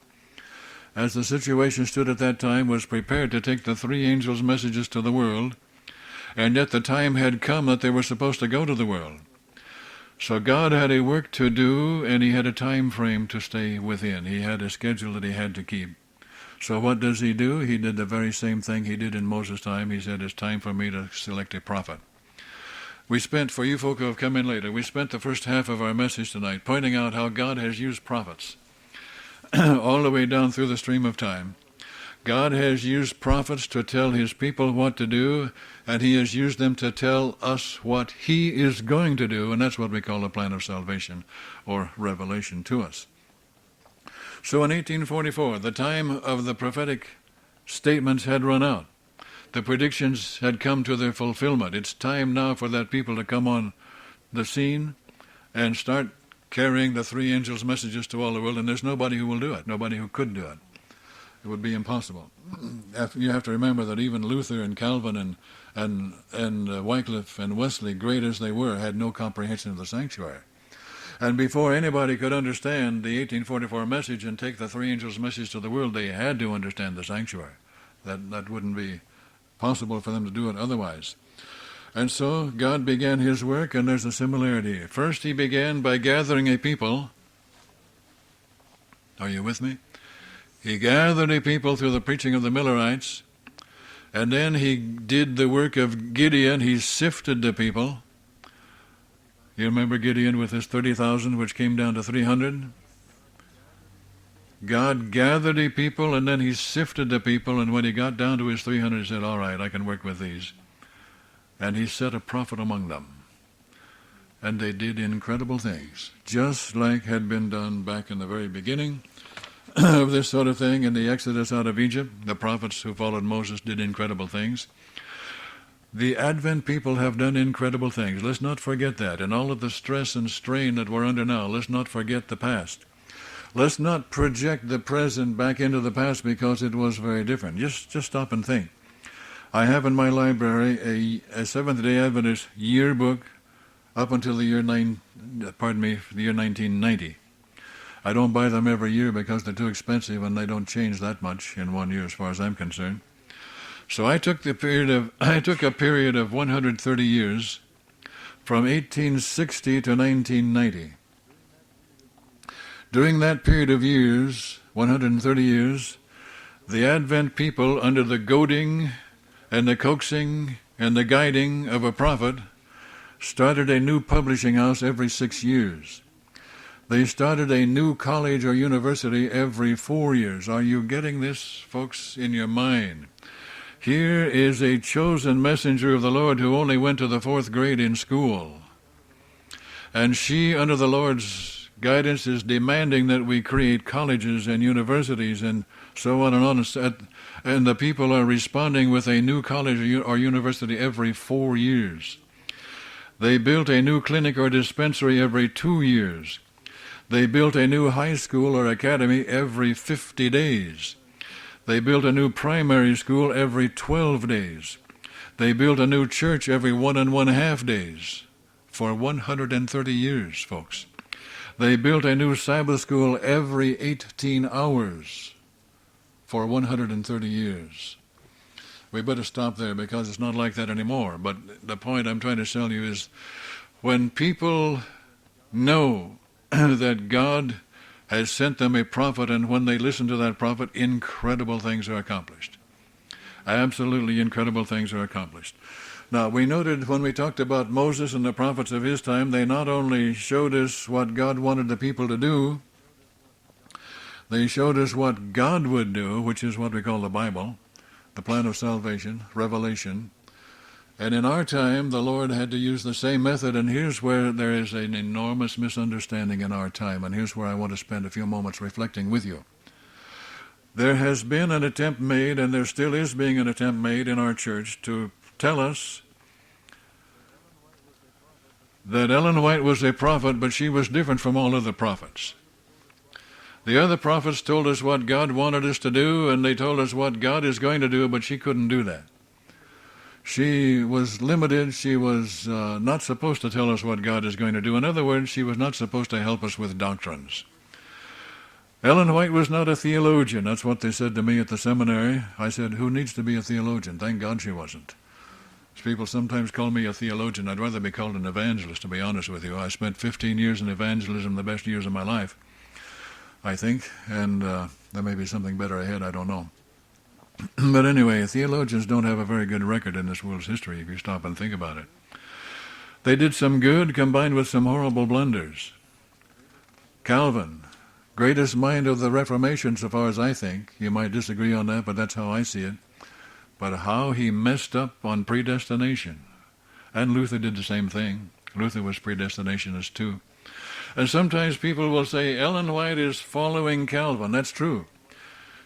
as the situation stood at that time, was prepared to take the three angels' messages to the world, and yet the time had come that they were supposed to go to the world. So God had a work to do, and he had a time frame to stay within. He had a schedule that he had to keep. So what does he do? He did the very same thing he did in Moses' time. He said, it's time for me to select a prophet. We spent, for you folk who have come in later, we spent the first half of our message tonight pointing out how God has used prophets all the way down through the stream of time. God has used prophets to tell his people what to do, and he has used them to tell us what he is going to do, and that's what we call the plan of salvation or revelation to us. So in 1844, the time of the prophetic statements had run out. The predictions had come to their fulfillment. It's time now for that people to come on the scene and start carrying the three angels' messages to all the world, and there's nobody who will do it, nobody who could do it. It would be impossible. You have to remember that even Luther and Calvin and Wycliffe and Wesley, great as they were, had no comprehension of the sanctuary. And before anybody could understand the 1844 message and take the three angels' message to the world, they had to understand the sanctuary. That wouldn't be possible for them to do it otherwise. And so God began his work, and there's a similarity here. First, he began by gathering a people. Are you with me? He gathered a people through the preaching of the Millerites, and then he did the work of Gideon. He sifted the people. You remember Gideon with his 30,000, which came down to 300? God gathered a people, and then he sifted the people, and when he got down to his 300, he said, all right, I can work with these. And he set a prophet among them. And they did incredible things, just like had been done back in the very beginning of this sort of thing in the Exodus out of Egypt. The prophets who followed Moses did incredible things. The Advent people have done incredible things. Let's not forget that. In all of the stress and strain that we're under now, let's not forget the past. Let's not project the present back into the past because it was very different. Just stop and think. I have in my library a Seventh-day Adventist yearbook up until the year 1990. I don't buy them every year because they're too expensive and they don't change that much in 1 year as far as I'm concerned. So I took a period of 130 years from 1860 to 1990. During that period of years, 130 years, the Advent people, under the goading and the coaxing and the guiding of a prophet, started a new publishing house every 6 years. They started a new college or university every 4 years. Are you getting this, folks, in your mind? Here is a chosen messenger of the Lord who only went to the 4th grade in school. And she, under the Lord's guidance, is demanding that we create colleges and universities and so on and on. And the people are responding with a new college or university every 4 years. They built a new clinic or dispensary every 2 years. They built a new high school or academy every 50 days. They built a new primary school every 12 days. They built a new church every 1½ days for 130 years, folks. They built a new Sabbath school every 18 hours for 130 years. We better stop there because it's not like that anymore. But the point I'm trying to tell you is when people know that God has sent them a prophet, and when they listen to that prophet, incredible things are accomplished. Absolutely incredible things are accomplished. Now, we noted when we talked about Moses and the prophets of his time, they not only showed us what God wanted the people to do, they showed us what God would do, which is what we call the Bible, the plan of salvation, revelation. And in our time, the Lord had to use the same method, and here's where there is an enormous misunderstanding in our time, and here's where I want to spend a few moments reflecting with you. There has been an attempt made, and there still is being an attempt made in our church to tell us that Ellen White was a prophet, but she was different from all other prophets. The other prophets told us what God wanted us to do, and they told us what God is going to do, but she couldn't do that. She was limited. She was not supposed to tell us what God is going to do. In other words, she was not supposed to help us with doctrines. Ellen White was not a theologian. That's what they said to me at the seminary. I said, who needs to be a theologian? Thank God she wasn't. People sometimes call me a theologian. I'd rather be called an evangelist, to be honest with you. I spent 15 years in evangelism, the best years of my life, I think, and there may be something better ahead, I don't know. But anyway, theologians don't have a very good record in this world's history if you stop and think about it. They did some good combined with some horrible blunders. Calvin, greatest mind of the Reformation so far as I think. You might disagree on that, but that's how I see it. But how he messed up on predestination. And Luther did the same thing. Luther was predestinationist too. And sometimes people will say, Ellen White is following Calvin. That's true.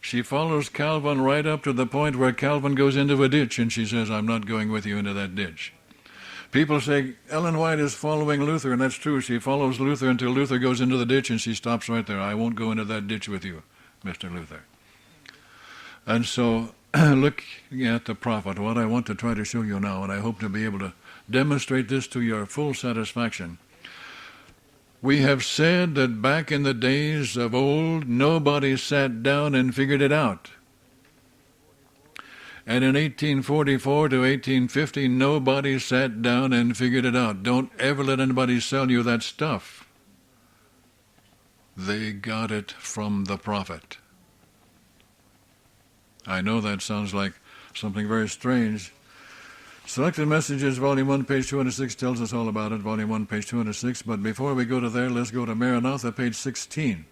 She follows Calvin right up to the point where Calvin goes into a ditch, and she says, I'm not going with you into that ditch. People say, Ellen White is following Luther, and that's true. She follows Luther until Luther goes into the ditch, and she stops right there. I won't go into that ditch with you, Mr. Luther. And so, looking at the prophet, what I want to try to show you now, and I hope to be able to demonstrate this to your full satisfaction. We have said that back in the days of old, nobody sat down and figured it out. And in 1844 to 1850, nobody sat down and figured it out. Don't ever let anybody sell you that stuff. They got it from the prophet. I know that sounds like something very strange. Selected Messages, Volume 1, page 206, tells us all about it, Volume 1, page 206. But before we go to there, let's go to Maranatha, page 16.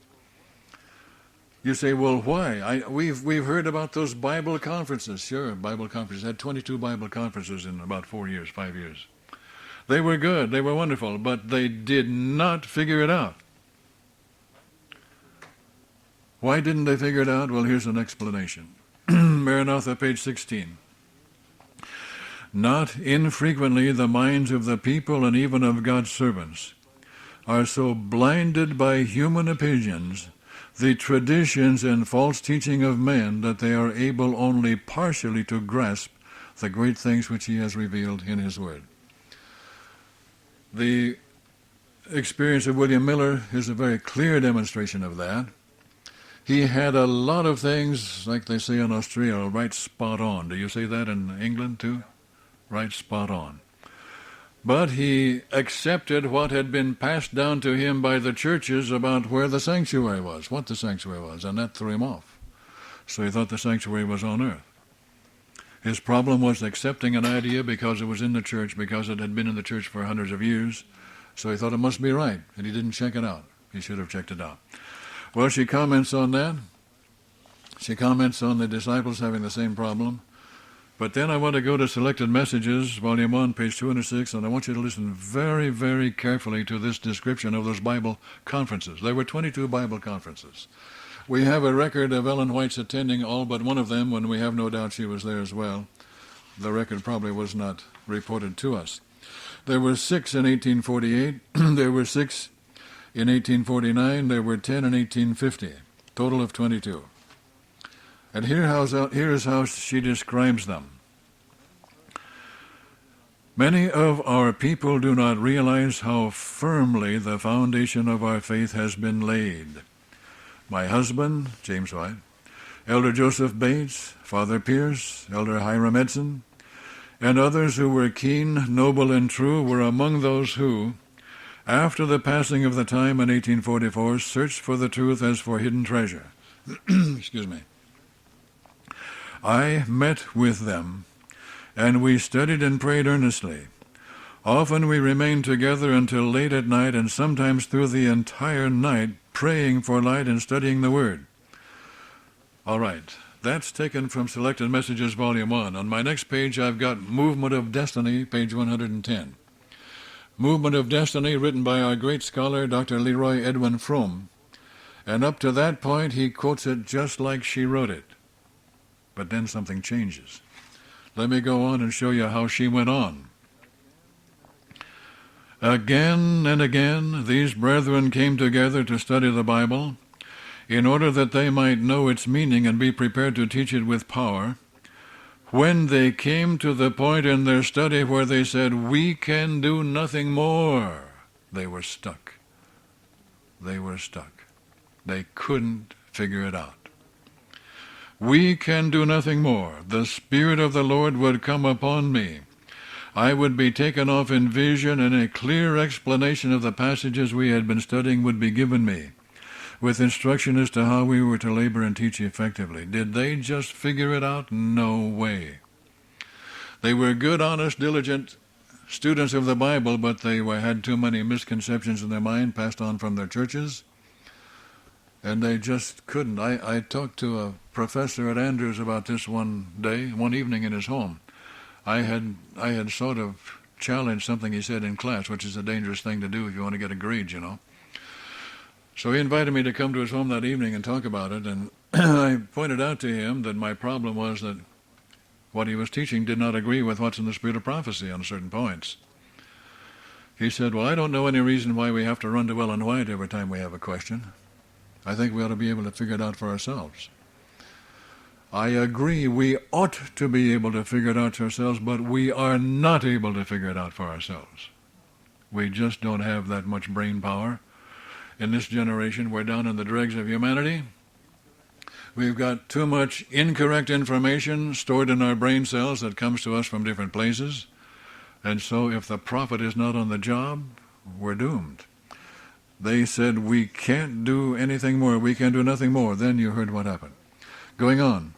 You say, well, why? We've heard about those Bible conferences. Sure, Bible conferences. I had 22 Bible conferences in about 5 years. They were good, they were wonderful, but they did not figure it out. Why didn't they figure it out? Well, here's an explanation. Maranatha, page 16. Not infrequently the minds of the people and even of God's servants are so blinded by human opinions, the traditions and false teaching of men, that they are able only partially to grasp the great things which he has revealed in his word. The experience of William Miller is a very clear demonstration of that. He had a lot of things, like they say in Australia, right spot on. Do you say that in England too? Right spot on. But he accepted what had been passed down to him by the churches about where the sanctuary was, what the sanctuary was, and that threw him off. So he thought the sanctuary was on earth. His problem was accepting an idea because it was in the church, because it had been in the church for hundreds of years. So he thought it must be right, and he didn't check it out. He should have checked it out. Well, she comments on that. She comments on the disciples having the same problem. But then I want to go to Selected Messages, Volume 1, page 206, and I want you to listen very, very carefully to this description of those Bible conferences. There were 22 Bible conferences. We have a record of Ellen White's attending all but one of them, when we have no doubt she was there as well. The record probably was not reported to us. There were 6 in 1848. There were 6 in 1849. There were 10 in 1850. Total of 22. And here is how she describes them. Many of our people do not realize how firmly the foundation of our faith has been laid. My husband, James White, Elder Joseph Bates, Father Pierce, Elder Hiram Edson, and others who were keen, noble, and true were among those who, after the passing of the time in 1844, searched for the truth as for hidden treasure. Excuse me. I met with them, and we studied and prayed earnestly. Often we remained together until late at night, and sometimes through the entire night, praying for light and studying the Word. All right, that's taken from Selected Messages, Volume 1. On my next page, I've got Movement of Destiny, page 110. Movement of Destiny, written by our great scholar, Dr. Leroy Edwin Fromm. And up to that point, he quotes it just like she wrote it. But then something changes. Let me go on and show you how she went on. Again and again, these brethren came together to study the Bible, in order that they might know its meaning and be prepared to teach it with power. When they came to the point in their study where they said, "We can do nothing more," they were stuck. They were stuck. They couldn't figure it out. "We can do nothing more. The Spirit of the Lord would come upon me. I would be taken off in vision, and a clear explanation of the passages we had been studying would be given me, with instruction as to how we were to labor and teach effectively." Did they just figure it out? No way. They were good, honest, diligent students of the Bible, but they had too many misconceptions in their mind passed on from their churches, and they just couldn't. I talked to a professor at Andrews about this one evening in his home. I had sort of challenged something he said in class, which is a dangerous thing to do if you want to get a grade, you know. So he invited me to come to his home that evening and talk about it, and I pointed out to him that my problem was that what he was teaching did not agree with what's in the spirit of prophecy on certain points. He said, "Well, I don't know any reason why we have to run to Ellen White every time we have a question. I think we ought to be able to figure it out for ourselves." I agree, we ought to be able to figure it out ourselves, but we are not able to figure it out for ourselves. We just don't have that much brain power. In this generation, we're down in the dregs of humanity. We've got too much incorrect information stored in our brain cells that comes to us from different places. And so if the prophet is not on the job, we're doomed. They said, "We can't do anything more. We can do nothing more." Then you heard what happened. Going on.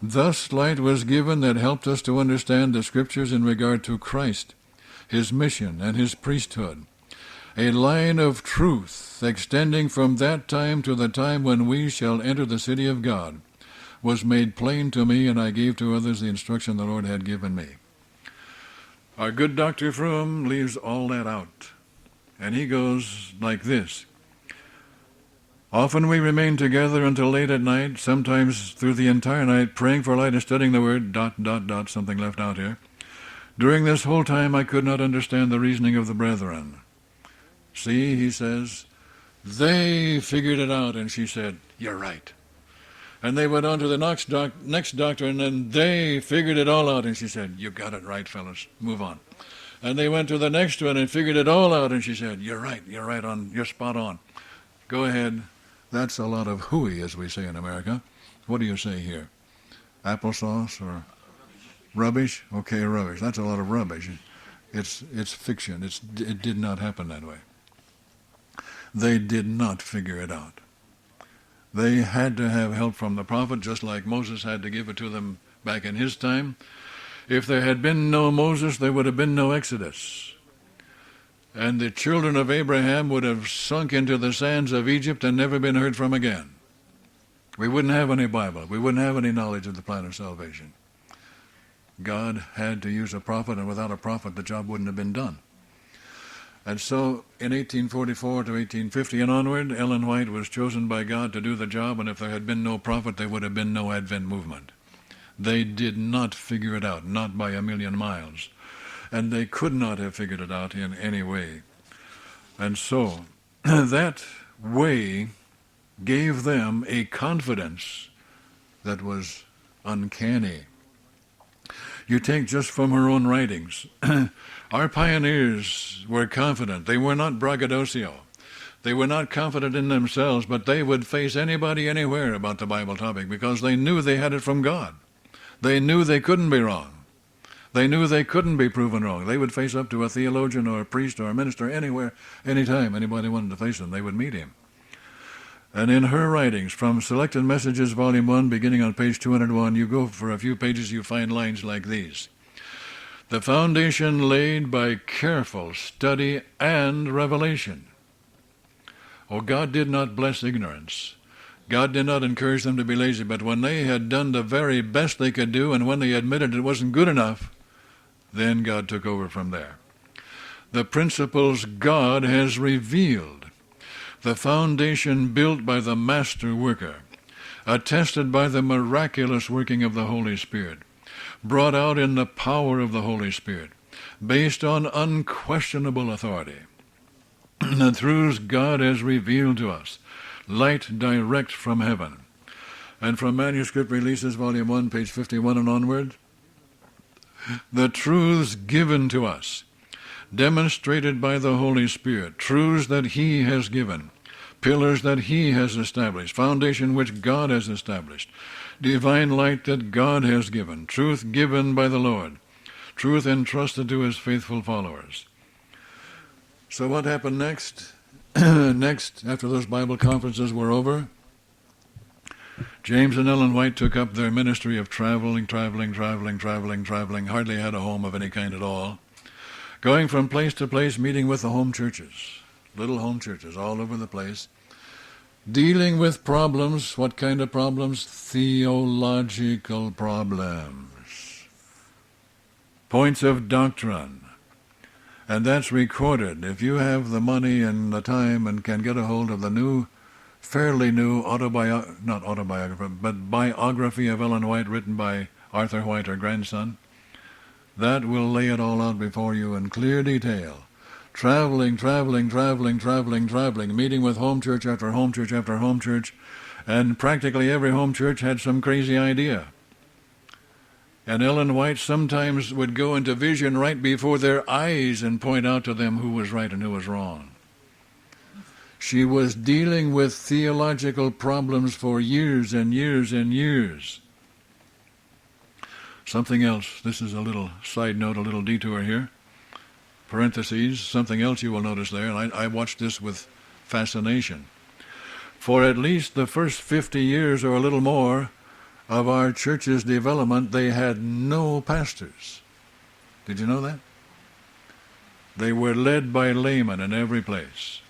"Thus light was given that helped us to understand the Scriptures in regard to Christ, his mission, and his priesthood. A line of truth extending from that time to the time when we shall enter the city of God was made plain to me, and I gave to others the instruction the Lord had given me." Our good Dr. Fromm leaves all that out, and he goes like this. "Often we remained together until late at night, sometimes through the entire night, praying for light and studying the Word, ... something left out here. During this whole time I could not understand the reasoning of the brethren." See, he says, they figured it out, and she said, "You're right." And they went on to the next doctor, and then they figured it all out, and she said, "You got it right, fellas, move on." And they went to the next one and figured it all out, and she said, you're right on, you're spot on. Go ahead. That's a lot of hooey, as we say in America. What do you say here? Applesauce or rubbish? Okay, rubbish. That's a lot of rubbish. It's fiction. It did not happen that way. They did not figure it out. They had to have help from the prophet, just like Moses had to give it to them back in his time. If there had been no Moses, there would have been no Exodus. And the children of Abraham would have sunk into the sands of Egypt and never been heard from again. We wouldn't have any Bible. We wouldn't have any knowledge of the plan of salvation. God had to use a prophet, and without a prophet, the job wouldn't have been done. And so in 1844 to 1850 and onward, Ellen White was chosen by God to do the job, and if there had been no prophet, there would have been no Advent movement. They did not figure it out, not by a million miles. And they could not have figured it out in any way. And so that way gave them a confidence that was uncanny. You take just from her own writings. Our pioneers were confident. They were not braggadocio. They were not confident in themselves, but they would face anybody anywhere about the Bible topic because they knew they had it from God. They knew they couldn't be wrong. They knew they couldn't be proven wrong. They would face up to a theologian or a priest or a minister anywhere, anytime anybody wanted to face them, they would meet him. And in her writings, from Selected Messages, Volume 1, beginning on page 201, you go for a few pages, you find lines like these. The foundation laid by careful study and revelation. Oh, God did not bless ignorance. God did not encourage them to be lazy, but when they had done the very best they could do, and when they admitted it wasn't good enough, then God took over from there. The principles God has revealed, the foundation built by the master worker, attested by the miraculous working of the Holy Spirit, brought out in the power of the Holy Spirit, based on unquestionable authority. The truths God has revealed to us, light direct from heaven. And from Manuscript Releases, Volume 1, page 51 and onward, the truths given to us, demonstrated by the Holy Spirit, truths that He has given, pillars that He has established, foundation which God has established, divine light that God has given, truth given by the Lord, truth entrusted to His faithful followers. So what happened next? Next, after those Bible conferences were over, James and Ellen White took up their ministry of traveling, hardly had a home of any kind at all, going from place to place, meeting with the home churches, little home churches all over the place, dealing with problems. What kind of problems? Theological problems, points of doctrine. And that's recorded. If you have the money and the time and can get a hold of the fairly new biography of Ellen White written by Arthur White, her grandson, that will lay it all out before you in clear detail. Traveling, meeting with home church after home church after home church, and practically every home church had some crazy idea. And Ellen White sometimes would go into vision right before their eyes and point out to them who was right and who was wrong. She was dealing with theological problems for years and years and years. Something else, this is a little side note, a little detour here. Parentheses, something else you will notice there, and I watched this with fascination. For at least the first 50 years or a little more of our church's development, they had no pastors. Did you know that? They were led by laymen in every place.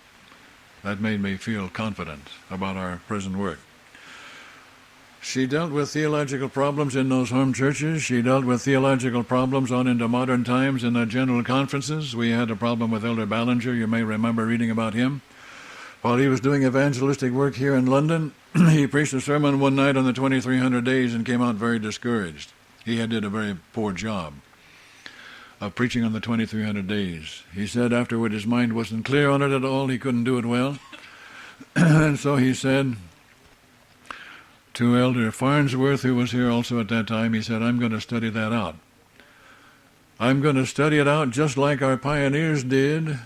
That made me feel confident about our present work. She dealt with theological problems in those home churches. She dealt with theological problems on into modern times in the general conferences. We had a problem with Elder Ballinger. You may remember reading about him. While he was doing evangelistic work here in London, he preached a sermon one night on the 2300 days and came out very discouraged. He did a very poor job of preaching on the 2300 days. He said afterward his mind wasn't clear on it at all. He couldn't do it well. And so he said to Elder Farnsworth, who was here also at that time, he said, I'm going to study that out. I'm going to study it out just like our pioneers did.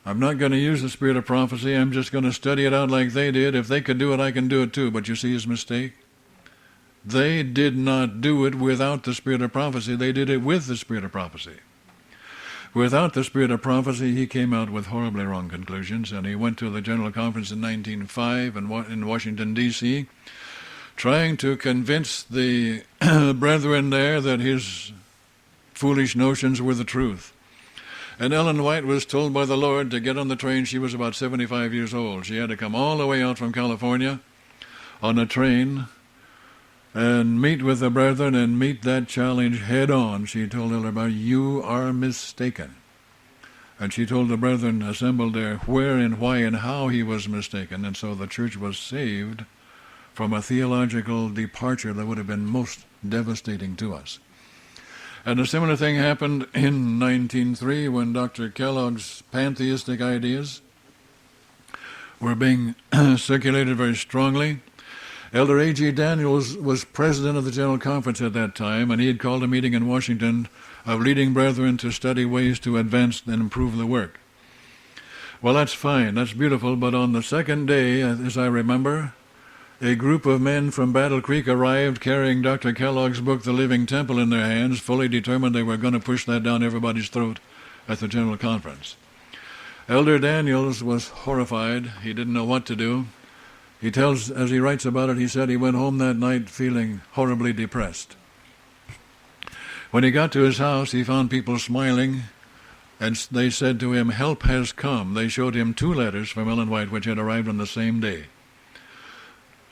I'm not going to use the spirit of prophecy. I'm just going to study it out like they did. If they could do it, I can do it too. But you see his mistake? They did not do it without the spirit of prophecy. They did it with the spirit of prophecy. Without the spirit of prophecy, he came out with horribly wrong conclusions, and he went to the General Conference in 1905 in Washington, D.C., trying to convince the brethren there that his foolish notions were the truth. And Ellen White was told by the Lord to get on the train. She was about 75 years old. She had to come all the way out from California on a train and meet with the brethren and meet that challenge head on. She told Elder Barr, you are mistaken. And she told the brethren assembled there where and why and how he was mistaken. And so the church was saved from a theological departure that would have been most devastating to us. And a similar thing happened in 1903 when Dr. Kellogg's pantheistic ideas were being circulated very strongly. Elder A.G. Daniels was president of the General Conference at that time, and he had called a meeting in Washington of leading brethren to study ways to advance and improve the work. Well, that's fine, that's beautiful, but on the second day, as I remember, a group of men from Battle Creek arrived carrying Dr. Kellogg's book, The Living Temple, in their hands, fully determined they were going to push that down everybody's throat at the General Conference. Elder Daniels was horrified. He didn't know what to do. He tells, as he writes about it, he said he went home that night feeling horribly depressed. When he got to his house, he found people smiling, and they said to him, "Help has come." They showed him 2 letters from Ellen White, which had arrived on the same day.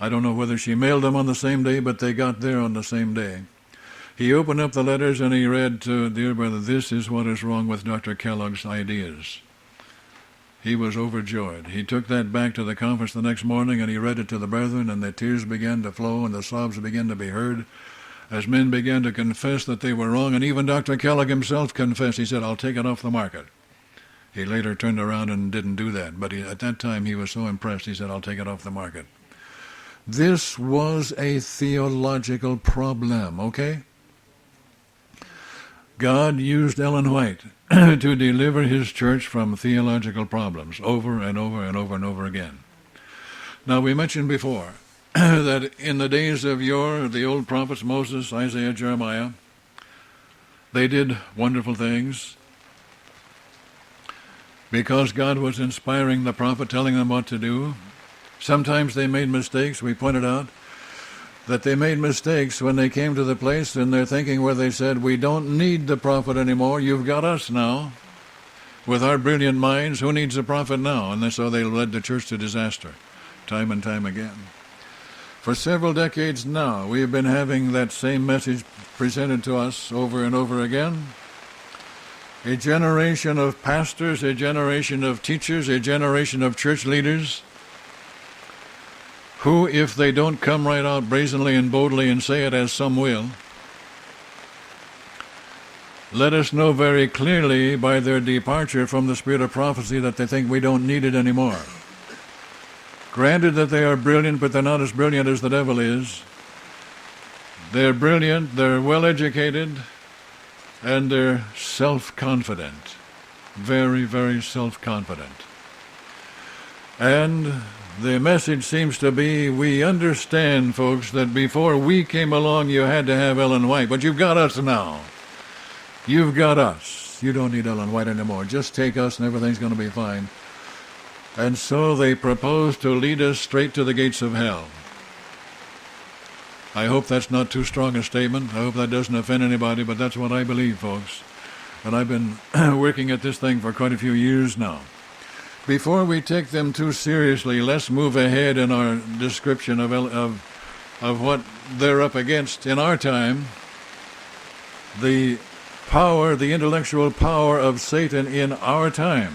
I don't know whether she mailed them on the same day, but they got there on the same day. He opened up the letters and he read to "Dear brother, this is what is wrong with Dr. Kellogg's ideas." He was overjoyed. He took that back to the conference the next morning and he read it to the brethren, and the tears began to flow and the sobs began to be heard as men began to confess that they were wrong, and even Dr. Kellogg himself confessed. He said, "I'll take it off the market." He later turned around and didn't do that, but at that time he was so impressed, he said, "I'll take it off the market." This was a theological problem, okay? God used Ellen White to deliver his church from theological problems over and over and over and over again. Now, we mentioned before that in the days of yore, the old prophets, Moses, Isaiah, Jeremiah, they did wonderful things because God was inspiring the prophet, telling them what to do. Sometimes they made mistakes. We pointed out that they made mistakes when they came to the place in their thinking where they said, "We don't need the prophet anymore. You've got us now. With our brilliant minds, who needs a prophet now?" And so they led the church to disaster, time and time again. For several decades now, we have been having that same message presented to us over and over again. A generation of pastors, a generation of teachers, a generation of church leaders who, if they don't come right out brazenly and boldly and say it as some will, let us know very clearly by their departure from the spirit of prophecy that they think we don't need it anymore. Granted that they are brilliant, but they're not as brilliant as the devil is. They're brilliant, they're well-educated, and they're self-confident. Very, very self-confident. And the message seems to be, we understand, folks, that before we came along you had to have Ellen White, but you've got us now. You've got us. You don't need Ellen White anymore. Just take us and everything's going to be fine. And so they propose to lead us straight to the gates of hell. I hope that's not too strong a statement. I hope that doesn't offend anybody, but that's what I believe, folks. And I've been working at this thing for quite a few years now. Before we take them too seriously, let's move ahead in our description of what they're up against in our time. The power, the intellectual power of Satan in our time.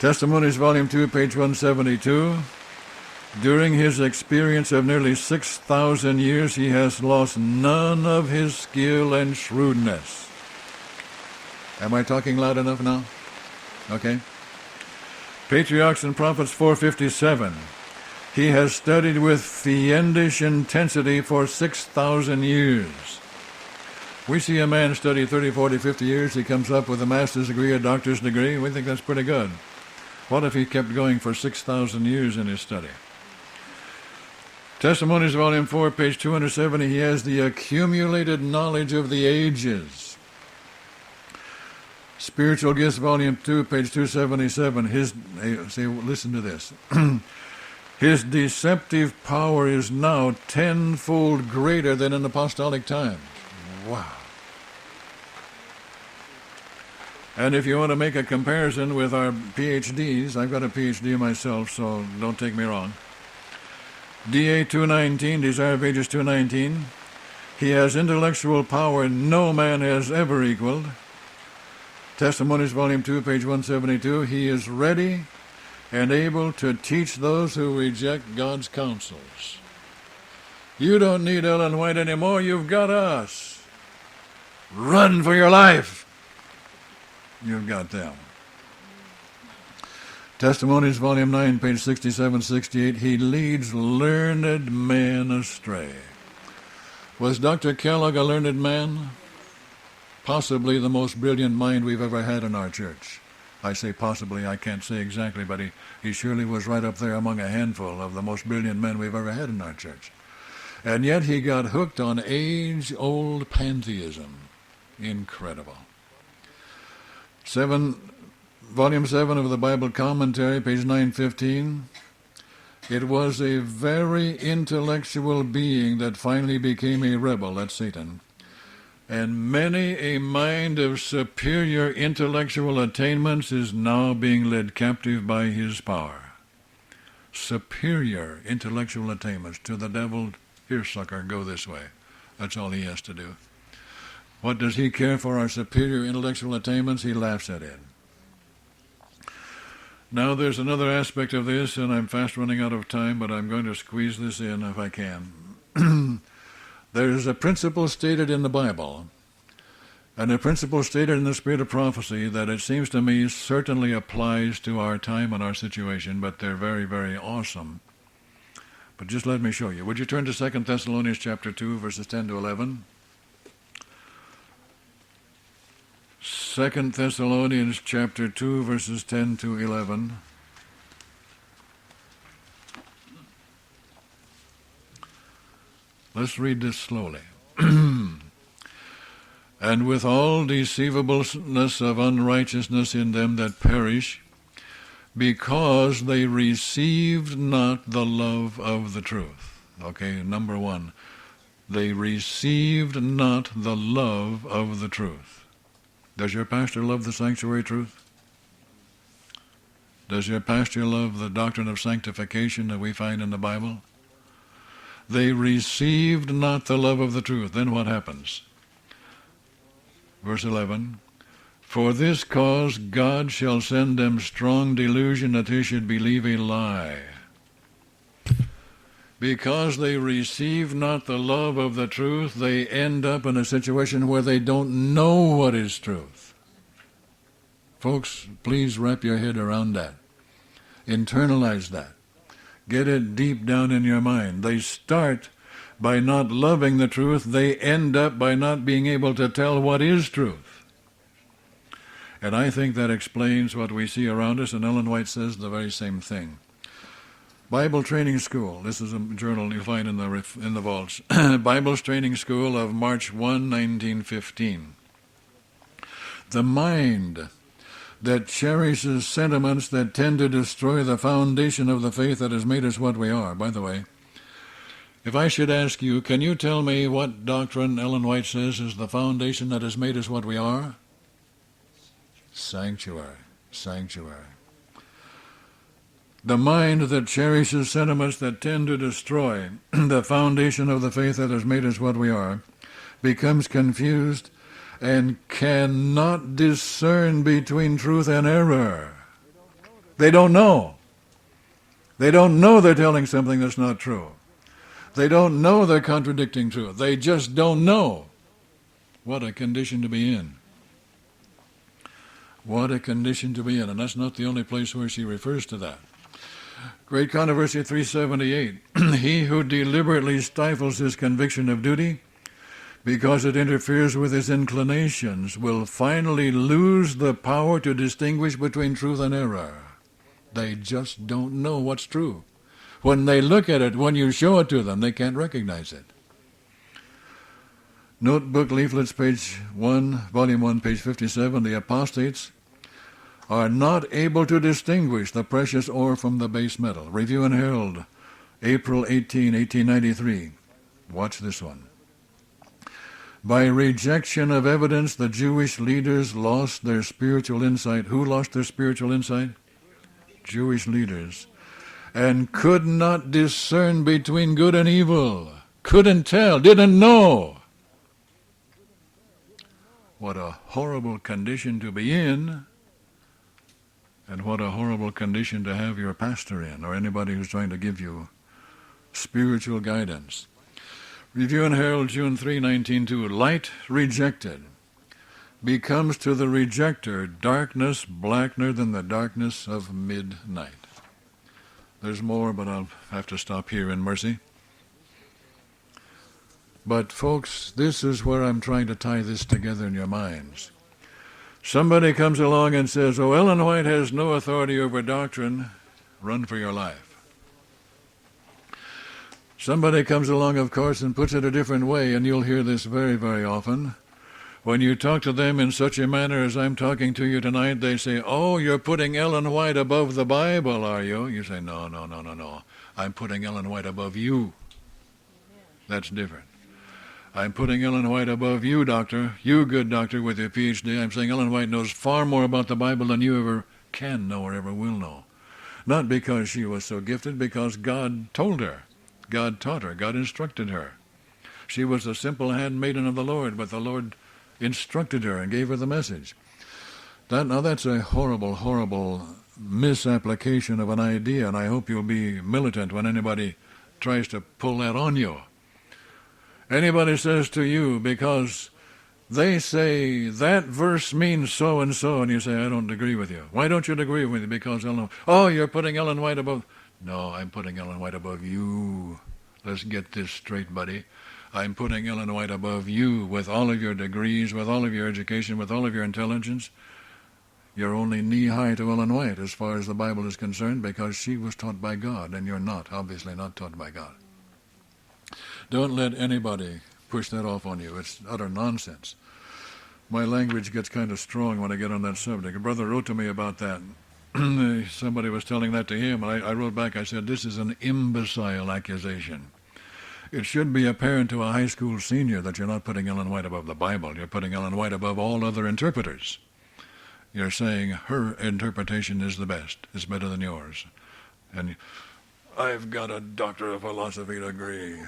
Testimonies, Volume 2, page 172. During his experience of nearly 6,000 years, he has lost none of his skill and shrewdness. Am I talking loud enough now? Okay. Patriarchs and Prophets 4:57. He has studied with fiendish intensity for 6,000 years. We see a man study 30, 40, 50 years. He comes up with a master's degree, a doctor's degree. We think that's pretty good. What if he kept going for 6,000 years in his study? Testimonies, Volume 4, page 270. He has the accumulated knowledge of the ages. Spiritual Gifts, Volume 2, page 277. Listen to this. His deceptive power is now tenfold greater than in apostolic times. Wow. And if you want to make a comparison with our PhDs, I've got a PhD myself, so don't take me wrong. DA 219, Desire of Ages 219. He has intellectual power no man has ever equaled. Testimonies, Volume 2, page 172. He is ready and able to teach those who reject God's counsels. You don't need Ellen White anymore. You've got us. Run for your life. You've got them. Testimonies, Volume 9, page 67, 68. He leads learned men astray. Was Dr. Kellogg a learned man? Possibly the most brilliant mind we've ever had in our church. I say possibly, I can't say exactly, but he surely was right up there among a handful of the most brilliant men we've ever had in our church. And yet he got hooked on age-old pantheism. Incredible. Volume 7 of the Bible Commentary, page 915. It was a very intellectual being that finally became a rebel, that's Satan. And many a mind of superior intellectual attainments is now being led captive by his power. Superior intellectual attainments. To the devil, here, sucker, go this way. That's all he has to do. What does he care for our superior intellectual attainments? He laughs at it. Now there's another aspect of this, and I'm fast running out of time, but I'm going to squeeze this in if I can. There's a principle stated in the Bible, and a principle stated in the Spirit of Prophecy that it seems to me certainly applies to our time and our situation, but they're very, very awesome. But just let me show you. Would you turn to 2 Thessalonians chapter 2, verses 10 to 11? 2 Thessalonians chapter 2, verses 10 to 11. Let's read this slowly. And with all deceivableness of unrighteousness in them that perish, because they received not the love of the truth. Okay, number one. They received not the love of the truth. Does your pastor love the sanctuary truth? Does your pastor love the doctrine of sanctification that we find in the Bible? They received not the love of the truth. Then what happens? Verse 11. For this cause God shall send them strong delusion that they should believe a lie. Because they receive not the love of the truth, they end up in a situation where they don't know what is truth. Folks, please wrap your head around that. Internalize that. Get it deep down in your mind. They start by not loving the truth. They end up by not being able to tell what is truth. And I think that explains what we see around us, and Ellen White says the very same thing. Bible Training School. This is a journal you find in the vaults. Bible's Training School of March 1, 1915. The mind that cherishes sentiments that tend to destroy the foundation of the faith that has made us what we are. By the way, if I should ask you, can you tell me what doctrine Ellen White says is the foundation that has made us what we are? Sanctuary. Sanctuary. The mind that cherishes sentiments that tend to destroy the foundation of the faith that has made us what we are becomes confused and cannot discern between truth and error. They don't know. They don't know they're telling something that's not true. They don't know they're contradicting truth. They just don't know. What a condition to be in. What a condition to be in. And that's not the only place where she refers to that. Great Controversy 378. He who deliberately stifles his conviction of duty because it interferes with his inclinations will finally lose the power to distinguish between truth and error. They just don't know what's true. When they look at it, when you show it to them, they can't recognize it. Notebook leaflets, page 1, volume 1, page 57. The apostates are not able to distinguish the precious ore from the base metal. Review and Herald, April 18, 1893. Watch this one. By rejection of evidence, the Jewish leaders lost their spiritual insight. Who lost their spiritual insight? Jewish leaders. And could not discern between good and evil. Couldn't tell, didn't know. What a horrible condition to be in. And what a horrible condition to have your pastor in, or anybody who's trying to give you spiritual guidance. Review and Herald, June 3, 1902. Light rejected. becomes to the rejecter darkness blacker than the darkness of midnight. There's more, but I'll have to stop here in mercy. But folks, this is where I'm trying to tie this together in your minds. Somebody comes along and says, oh, Ellen White has no authority over doctrine. Run for your life. Somebody comes along, of course, and puts it a different way, and you'll hear this very, very often. When you talk to them in such a manner as I'm talking to you tonight, they say, oh, you're putting Ellen White above the Bible, are you? You say, no. I'm putting Ellen White above you. That's different. I'm putting Ellen White above you, doctor. You good doctor with your PhD. I'm saying Ellen White knows far more about the Bible than you ever can know or ever will know. Not because she was so gifted, because God told her. God taught her. God instructed her. She was a simple handmaiden of the Lord, but the Lord instructed her and gave her the message. That's a horrible, horrible misapplication of an idea, and I hope you'll be militant when anybody tries to pull that on you. Anybody says to you, because they say that verse means so and so, and you say, I don't agree with you. Why don't you agree with me? Because you're putting Ellen White above. No, I'm putting Ellen White above you. Let's get this straight, buddy. I'm putting Ellen White above you with all of your degrees, with all of your education, with all of your intelligence. You're only knee-high to Ellen White as far as the Bible is concerned, because she was taught by God, and you're not, obviously not taught by God. Don't let anybody push that off on you. It's utter nonsense. My language gets kind of strong when I get on that subject. A brother wrote to me about that. Somebody was telling that to him, and I wrote back, I said, this is an imbecile accusation. It should be apparent to a high school senior that you're not putting Ellen White above the Bible. You're putting Ellen White above all other interpreters. You're saying her interpretation is the best. It's better than yours. And I've got a Doctor of Philosophy degree.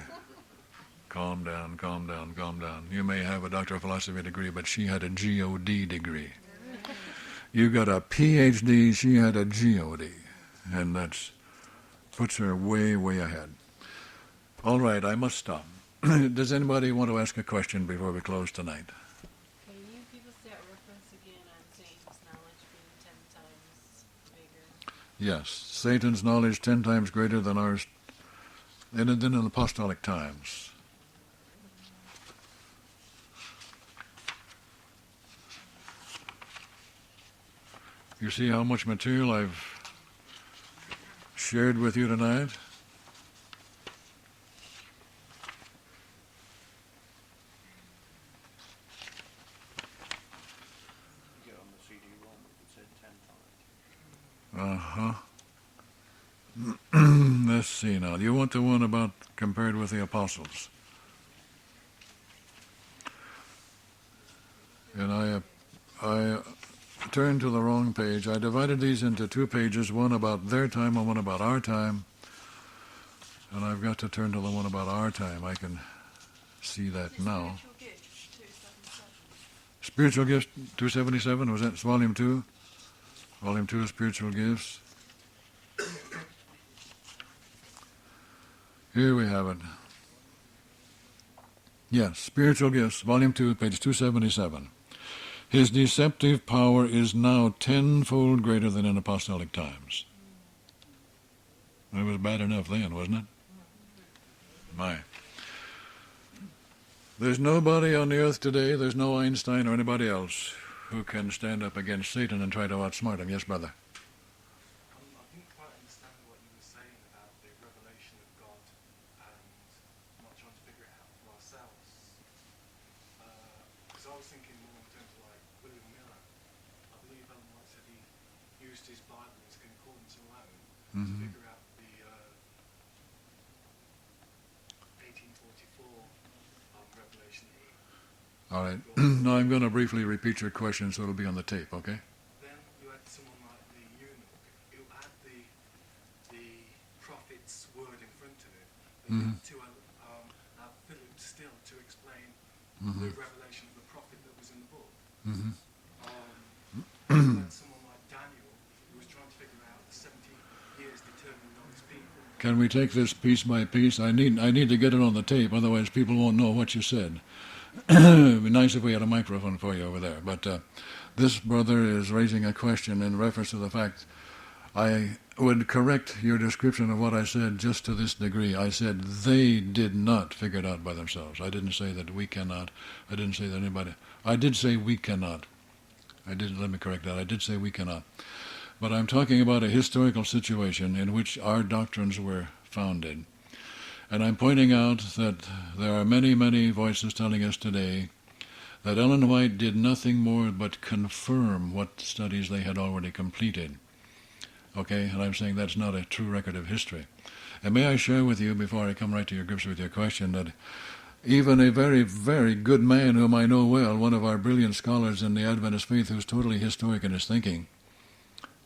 Calm down. You may have a Doctor of Philosophy degree, but she had a G.O.D. degree. You got a Ph.D., she had a G.O.D., and that puts her way, way ahead. All right, I must stop. Does anybody want to ask a question before we close tonight? Can you give us that reference again on Satan's knowledge being 10 times bigger? Yes, Satan's knowledge 10 times greater than ours than in apostolic times. You see how much material I've shared with you tonight? Get on the CD-ROM, it said 10 times. Let's see now. You want the one about compared with the apostles? And I turned to the wrong page. I divided these into 2 pages, one about their time and one about our time. And I've got to turn to the one about our time. I can see that now. Spiritual Gifts, 277, was that volume 2? Volume 2 of Spiritual Gifts. Here we have it. Yes, Spiritual Gifts, volume 2, page 277. His deceptive power is now 10-fold greater than in apostolic times. It was bad enough then, wasn't it? My. There's nobody on the earth today, there's no Einstein or anybody else who can stand up against Satan and try to outsmart him. Yes, brother? I didn't quite understand what you were saying about the revelation of God and not trying to figure it out for ourselves. Because I was thinking more in terms of like William Miller. I believe Ellen White said he used his Bible, his concordance alone, to figure out the 1844 revelation. All right. Now I'm going to briefly repeat your question so it'll be on the tape, okay? Then you had someone like the eunuch who had the prophet's word in front of him, and to have Philip still to explain the revelation of the prophet that was in the book. You had someone like Daniel who was trying to figure out the 70 years determined on his people. Can we take this piece by piece? I need to get it on the tape, otherwise people won't know what you said. It'd be nice if we had a microphone for you over there. But this brother is raising a question in reference to the fact I would correct your description of what I said just to this degree. I said they did not figure it out by themselves. I didn't say that we cannot. I didn't say that anybody. I did say we cannot. Let me correct that. I did say we cannot. But I'm talking about a historical situation in which our doctrines were founded. And I'm pointing out that there are many, many voices telling us today that Ellen White did nothing more but confirm what studies they had already completed. Okay, and I'm saying that's not a true record of history. And may I share with you, before I come right to your grips with your question, that even a very, very good man whom I know well, one of our brilliant scholars in the Adventist faith who's totally historic in his thinking,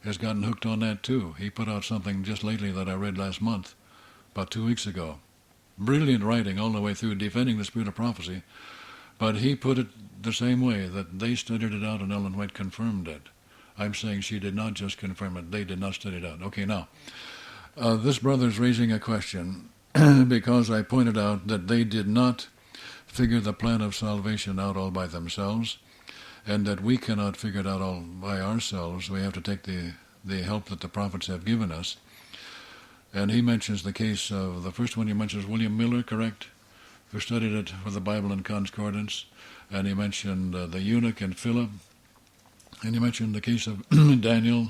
has gotten hooked on that too. He put out something just lately that I read last month, about 2 weeks ago. Brilliant writing all the way through, defending the spirit of prophecy, but he put it the same way, that they studied it out and Ellen White confirmed it. I'm saying she did not just confirm it, they did not study it out. Okay, now, this brother's raising a question because I pointed out that they did not figure the plan of salvation out all by themselves, and that we cannot figure it out all by ourselves. We have to take the help that the prophets have given us. And he mentions the case of, the first one he mentions, William Miller, correct? Who studied it for the Bible in concordance. And he mentioned the eunuch and Philip. And he mentioned the case of Daniel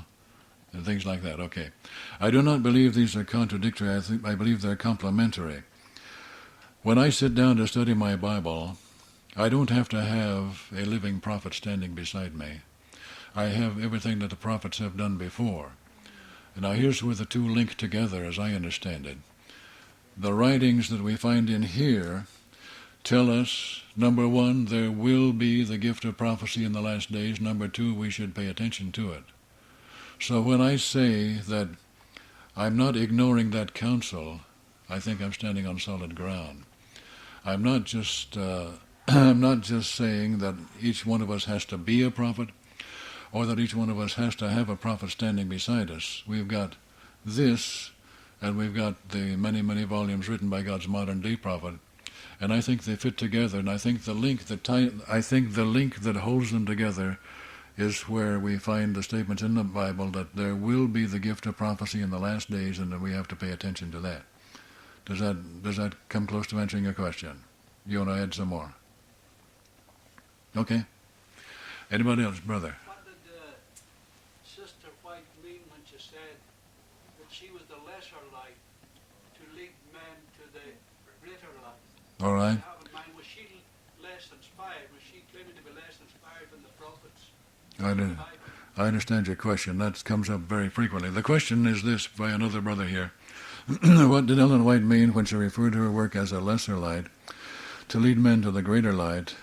and things like that. Okay. I do not believe these are contradictory. I believe they're complementary. When I sit down to study my Bible, I don't have to have a living prophet standing beside me. I have everything that the prophets have done before. And now here's where the two link together, as I understand it. The writings that we find in here tell us, number one, there will be the gift of prophecy in the last days. Number two, we should pay attention to it. So when I say that I'm not ignoring that counsel, I think I'm standing on solid ground. I'm not just saying that each one of us has to be a prophet, or that each one of us has to have a prophet standing beside us. We've got this, and we've got the many, many volumes written by God's modern-day prophet. And I think they fit together, and I think the link that holds them together is where we find the statements in the Bible that there will be the gift of prophecy in the last days, and that we have to pay attention to that. Does that come close to answering your question? You want to add some more? Okay. Anybody else, brother? What did Sister White mean when she said that she was the lesser light to lead men to the greater light? All right. Have in mind, was she less inspired? Was she claiming to be less inspired than the prophets? I understand your question. That comes up very frequently. The question is this by another brother here. What did Ellen White mean when she referred to her work as a lesser light to lead men to the greater light,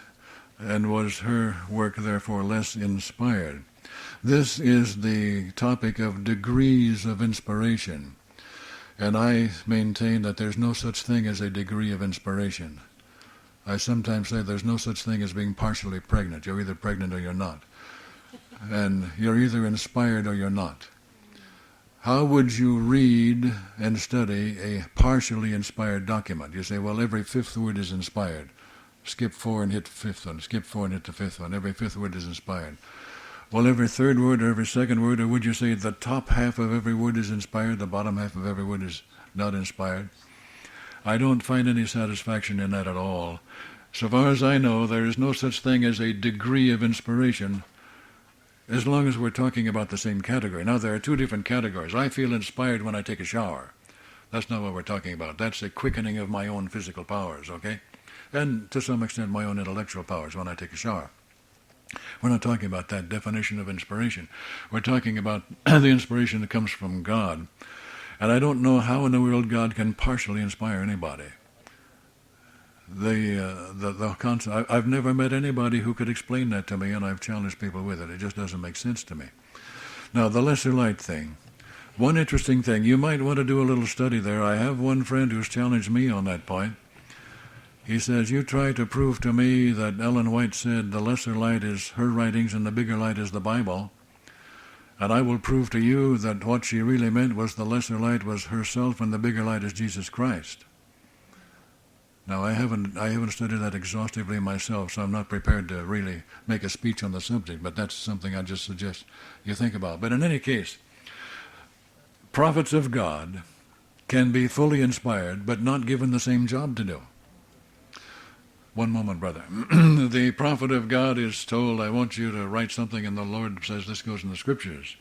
and was her work therefore less inspired? This is the topic of degrees of inspiration, and I maintain that there's no such thing as a degree of inspiration. I sometimes say there's no such thing as being partially pregnant. You're either pregnant or you're not. And you're either inspired or you're not. How would you read and study a partially inspired document? You say, well, every fifth word is inspired. Skip 4 and hit the fifth one. Skip 4 and hit the fifth one. Every fifth word is inspired. Well, every third word or every second word, or would you say the top half of every word is inspired, the bottom half of every word is not inspired? I don't find any satisfaction in that at all. So far as I know, there is no such thing as a degree of inspiration, as long as we're talking about the same category. Now, there are two different categories. I feel inspired when I take a shower. That's not what we're talking about. That's a quickening of my own physical powers, okay? And to some extent, my own intellectual powers when I take a shower. We're not talking about that definition of inspiration. We're talking about the inspiration that comes from God. And I don't know how in the world God can partially inspire anybody. The concept, I've never met anybody who could explain that to me, and I've challenged people with it. It just doesn't make sense to me. Now, the lesser light thing. One interesting thing, you might want to do a little study there. I have one friend who's challenged me on that point. He says, you try to prove to me that Ellen White said the lesser light is her writings and the bigger light is the Bible, and I will prove to you that what she really meant was the lesser light was herself and the bigger light is Jesus Christ. Now, I haven't studied that exhaustively myself, so I'm not prepared to really make a speech on the subject, but that's something I just suggest you think about. But in any case, prophets of God can be fully inspired, but not given the same job to do. One moment, brother. The prophet of God is told, I want you to write something, and the Lord says this goes in the Scriptures.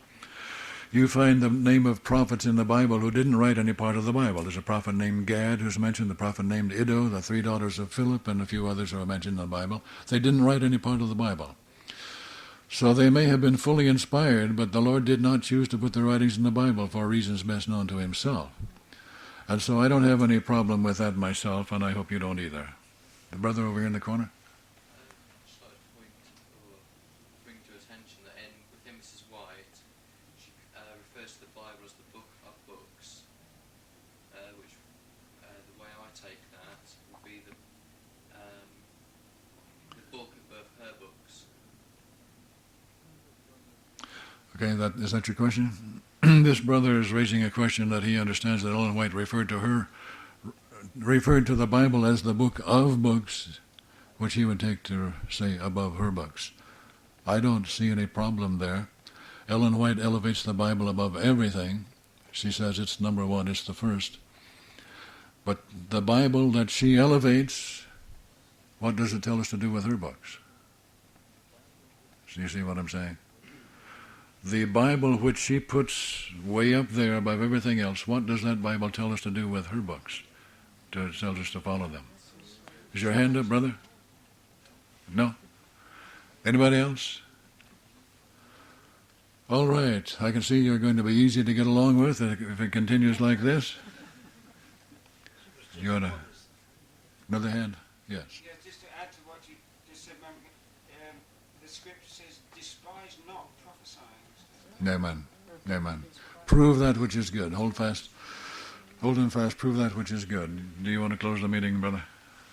You find the name of prophets in the Bible who didn't write any part of the Bible. There's a prophet named Gad who's mentioned, the prophet named Iddo, the 3 daughters of Philip, and a few others who are mentioned in the Bible. They didn't write any part of the Bible. So they may have been fully inspired, but the Lord did not choose to put the writings in the Bible for reasons best known to himself. And so I don't have any problem with that myself, and I hope you don't either. The brother over here in the corner? Just like to point or bring to attention that within Mrs. White, she refers to the Bible as the book of books, which the way I take that would be the book above her books. Okay, is that your question? This brother is raising a question that he understands that Ellen White referred to the Bible as the book of books, which he would take to say above her books. I don't see any problem there. Ellen White elevates the Bible above everything. She says it's number one, it's the first. But the Bible that she elevates, what does it tell us to do with her books? So you see what I'm saying? The Bible which she puts way up there above everything else, what does that Bible tell us to do with her books? It tells us to follow them. Is your hand up, brother? No? Anybody else? All right. I can see you're going to be easy to get along with if it continues like this. You want another hand? Yes. Yeah, just to add to what you just said, the scripture says, despise not prophesying. Amen. Amen. Prove that which is good. Hold fast. Hold and fast. Prove that which is good. Do you want to close the meeting, brother?